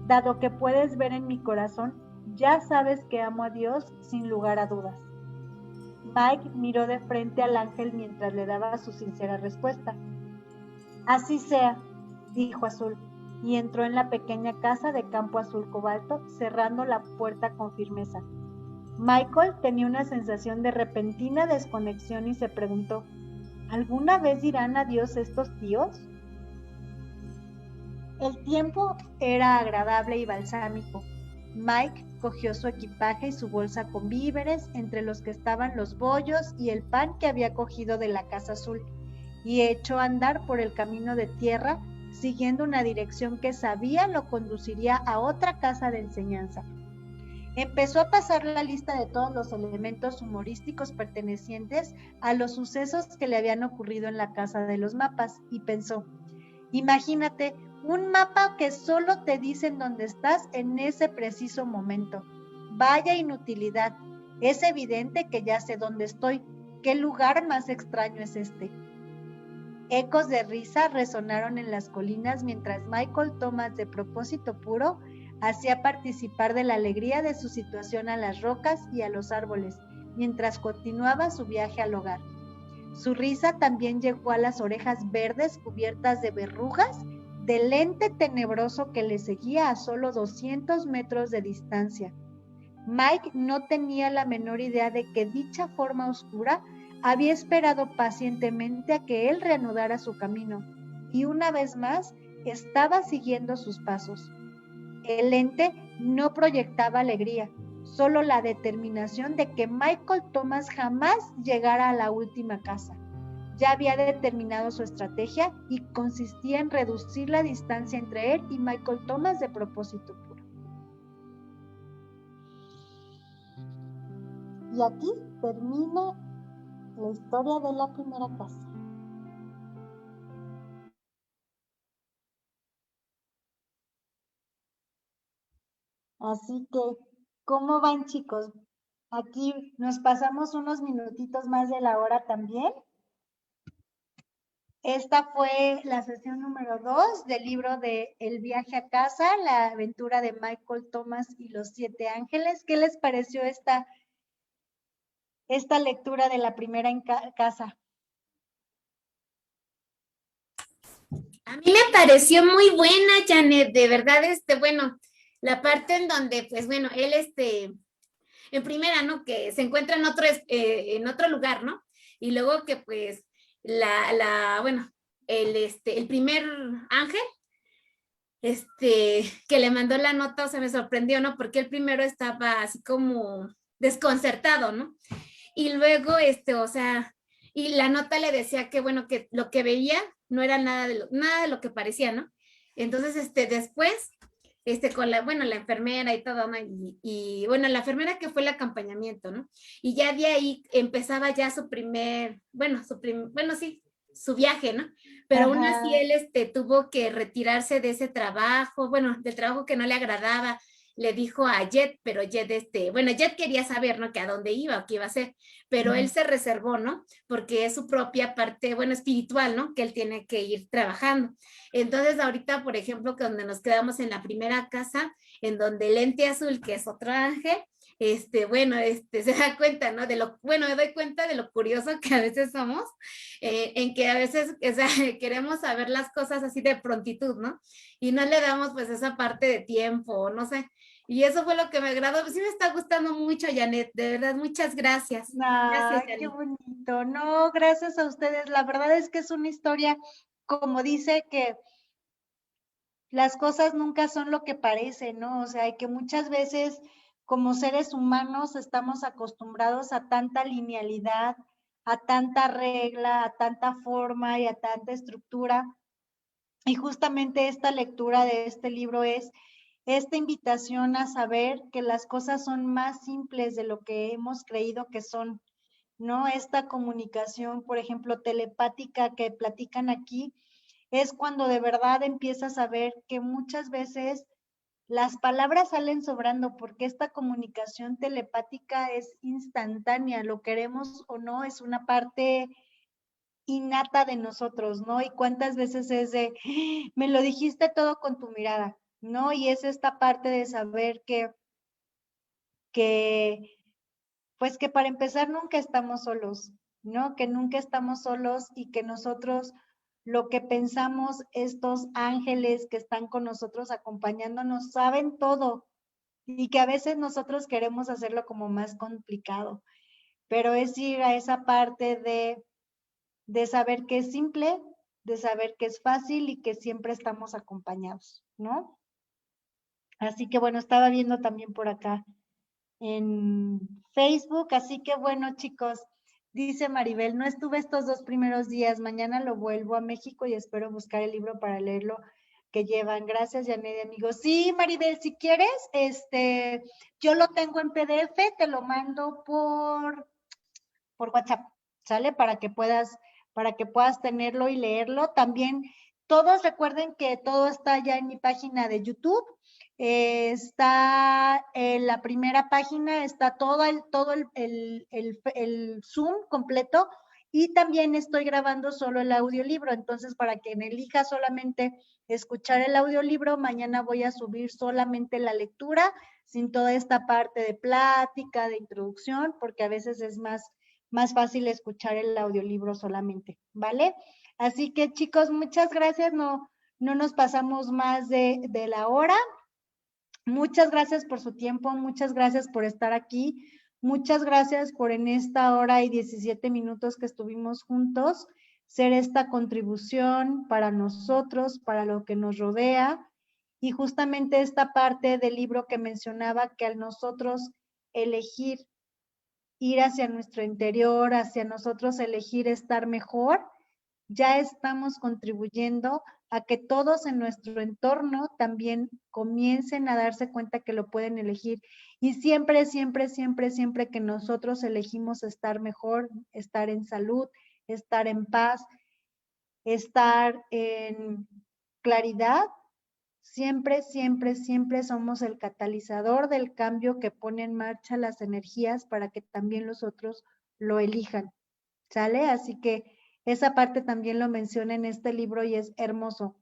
dado que puedes ver en mi corazón, ya sabes que amo a Dios sin lugar a dudas. Mike miró de frente al ángel mientras le daba su sincera respuesta. Así sea, dijo Azul, y entró en la pequeña casa de campo azul cobalto, cerrando la puerta con firmeza. Michael tenía una sensación de repentina desconexión y se preguntó, ¿alguna vez dirán adiós estos tíos? El tiempo era agradable y balsámico. Mike cogió su equipaje y su bolsa con víveres, entre los que estaban los bollos y el pan que había cogido de la casa azul, y echó a andar por el camino de tierra, siguiendo una dirección que sabía lo conduciría a otra casa de enseñanza. Empezó a pasar la lista de todos los elementos humorísticos pertenecientes a los sucesos que le habían ocurrido en la casa de los mapas y pensó, imagínate Un mapa que solo te dice en dónde estás en ese preciso momento. Vaya inutilidad. Es evidente que ya sé dónde estoy. ¿Qué lugar más extraño es este? Ecos de risa resonaron en las colinas mientras Michael Thomas, de propósito puro, hacía participar de la alegría de su situación a las rocas y a los árboles, mientras continuaba su viaje al hogar. Su risa también llegó a las orejas verdes cubiertas de verrugas del ente tenebroso que le seguía a solo 200 metros de distancia. Mike no tenía la menor idea de que dicha forma oscura había esperado pacientemente a que él reanudara su camino, y una vez más estaba siguiendo sus pasos. El ente no proyectaba alegría, solo la determinación de que Michael Thomas jamás llegara a la última casa. Ya había determinado su estrategia y consistía en reducir la distancia entre él y Michael Thomas de propósito puro. Y aquí termina la historia de la primera casa. Así que, ¿cómo van, chicos? Aquí nos pasamos unos minutitos más de la hora también. Esta fue la sesión número 2 del libro de El viaje a casa, la aventura de Michael Thomas y los 7 ángeles. ¿Qué les pareció esta lectura de la primera casa? A mí me pareció muy buena, Janet, de verdad, bueno, la parte en donde, pues bueno, él, en primera, ¿no? Que se encuentra en otro lugar, ¿no? Y luego que, pues, bueno, el primer ángel, que le mandó la nota, o sea, me sorprendió, ¿no? Porque el primero estaba así como desconcertado, ¿no? Y luego, o sea, y la nota le decía que, bueno, que lo que veía no era nada de lo que parecía, ¿no? Entonces, después, con bueno, la enfermera y todo, ¿no? Bueno, la enfermera que fue el acompañamiento, ¿no? Y ya de ahí empezaba ya bueno, sí, su viaje, ¿no? Pero aún así él, tuvo que retirarse de ese trabajo, bueno, del trabajo que no le agradaba, le dijo a Jet, pero Jet, bueno, Jet quería saber, ¿no? Que a dónde iba o qué iba a hacer, pero él se reservó, ¿no? Porque es su propia parte, bueno, espiritual, ¿no? Que él tiene que ir trabajando. Entonces, ahorita, por ejemplo, que donde nos quedamos en la primera casa, en donde el ente azul, que es otro ángel, bueno, se da cuenta, ¿no? Bueno, me doy cuenta de lo curioso que a veces somos, en que a veces, o sea, queremos saber las cosas así de prontitud, ¿no? Y no le damos pues esa parte de tiempo, no sé. Y eso fue lo que me agradó. Sí me está gustando mucho, Janet. De verdad, muchas gracias. Gracias, Ay, qué Janet. bonito. No, gracias a ustedes. La verdad es que es una historia, como dice, que las cosas nunca son lo que parecen, ¿no? O sea, que muchas veces como seres humanos estamos acostumbrados a tanta linealidad, a tanta regla, a tanta forma y a tanta estructura. Y justamente esta lectura de este libro es esta invitación a saber que las cosas son más simples de lo que hemos creído que son, ¿no? Esta comunicación, por ejemplo, telepática que platican aquí, es cuando de verdad empiezas a ver que muchas veces las palabras salen sobrando porque esta comunicación telepática es instantánea, lo queremos o no, es una parte innata de nosotros, ¿no? Y cuántas veces es de, me lo dijiste todo con tu mirada, ¿no? Y es esta parte de saber que, pues que para empezar nunca estamos solos, ¿no? Que nunca estamos solos y que nosotros lo que pensamos, estos ángeles que están con nosotros acompañándonos, saben todo y que a veces nosotros queremos hacerlo como más complicado, pero es ir a esa parte de saber que es simple, de saber que es fácil y que siempre estamos acompañados, ¿no? Así que bueno, estaba viendo también por acá en Facebook, así que bueno, chicos, dice Maribel, no estuve estos 2 primeros días, mañana lo vuelvo a México y espero buscar el libro para leerlo que llevan. Gracias, Janet, amigos. Sí, Maribel, si quieres, yo lo tengo en PDF, te lo mando por WhatsApp, ¿sale? Para que puedas tenerlo y leerlo. También Todos recuerden que todo está ya en mi página de YouTube. Está en la primera página, está todo el Zoom completo, y también estoy grabando solo el audiolibro. Entonces, para quien elija solamente escuchar el audiolibro, mañana voy a subir solamente la lectura, sin toda esta parte de plática, de introducción, porque a veces es más fácil escuchar el audiolibro solamente, ¿vale? Así que, chicos, muchas gracias. No nos pasamos más de la hora. Muchas gracias por su tiempo, muchas gracias por estar aquí, muchas gracias por en esta hora y 17 minutos que estuvimos juntos, ser esta contribución para nosotros, para lo que nos rodea, y justamente esta parte del libro que mencionaba, que al nosotros elegir ir hacia nuestro interior, hacia nosotros elegir estar mejor, ya estamos contribuyendo a que todos en nuestro entorno también comiencen a darse cuenta que lo pueden elegir. Y siempre, siempre, siempre, siempre que nosotros elegimos estar mejor, estar en salud, estar en paz, estar en claridad, siempre, siempre, siempre somos el catalizador del cambio que pone en marcha las energías para que también los otros lo elijan. ¿Sale? Así que esa parte también lo menciona en este libro y es hermoso.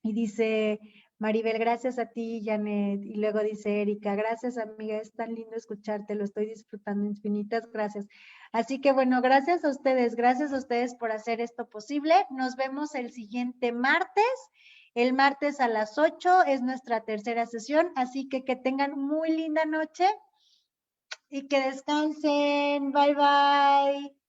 Y dice Maribel, gracias a ti, Janet. Y luego dice Erika, gracias, amiga, es tan lindo escucharte, lo estoy disfrutando, infinitas gracias. Así que bueno, gracias a ustedes por hacer esto posible. Nos vemos el siguiente martes. El martes a las 8 es nuestra tercera sesión, así que tengan muy linda noche y que descansen. Bye, bye.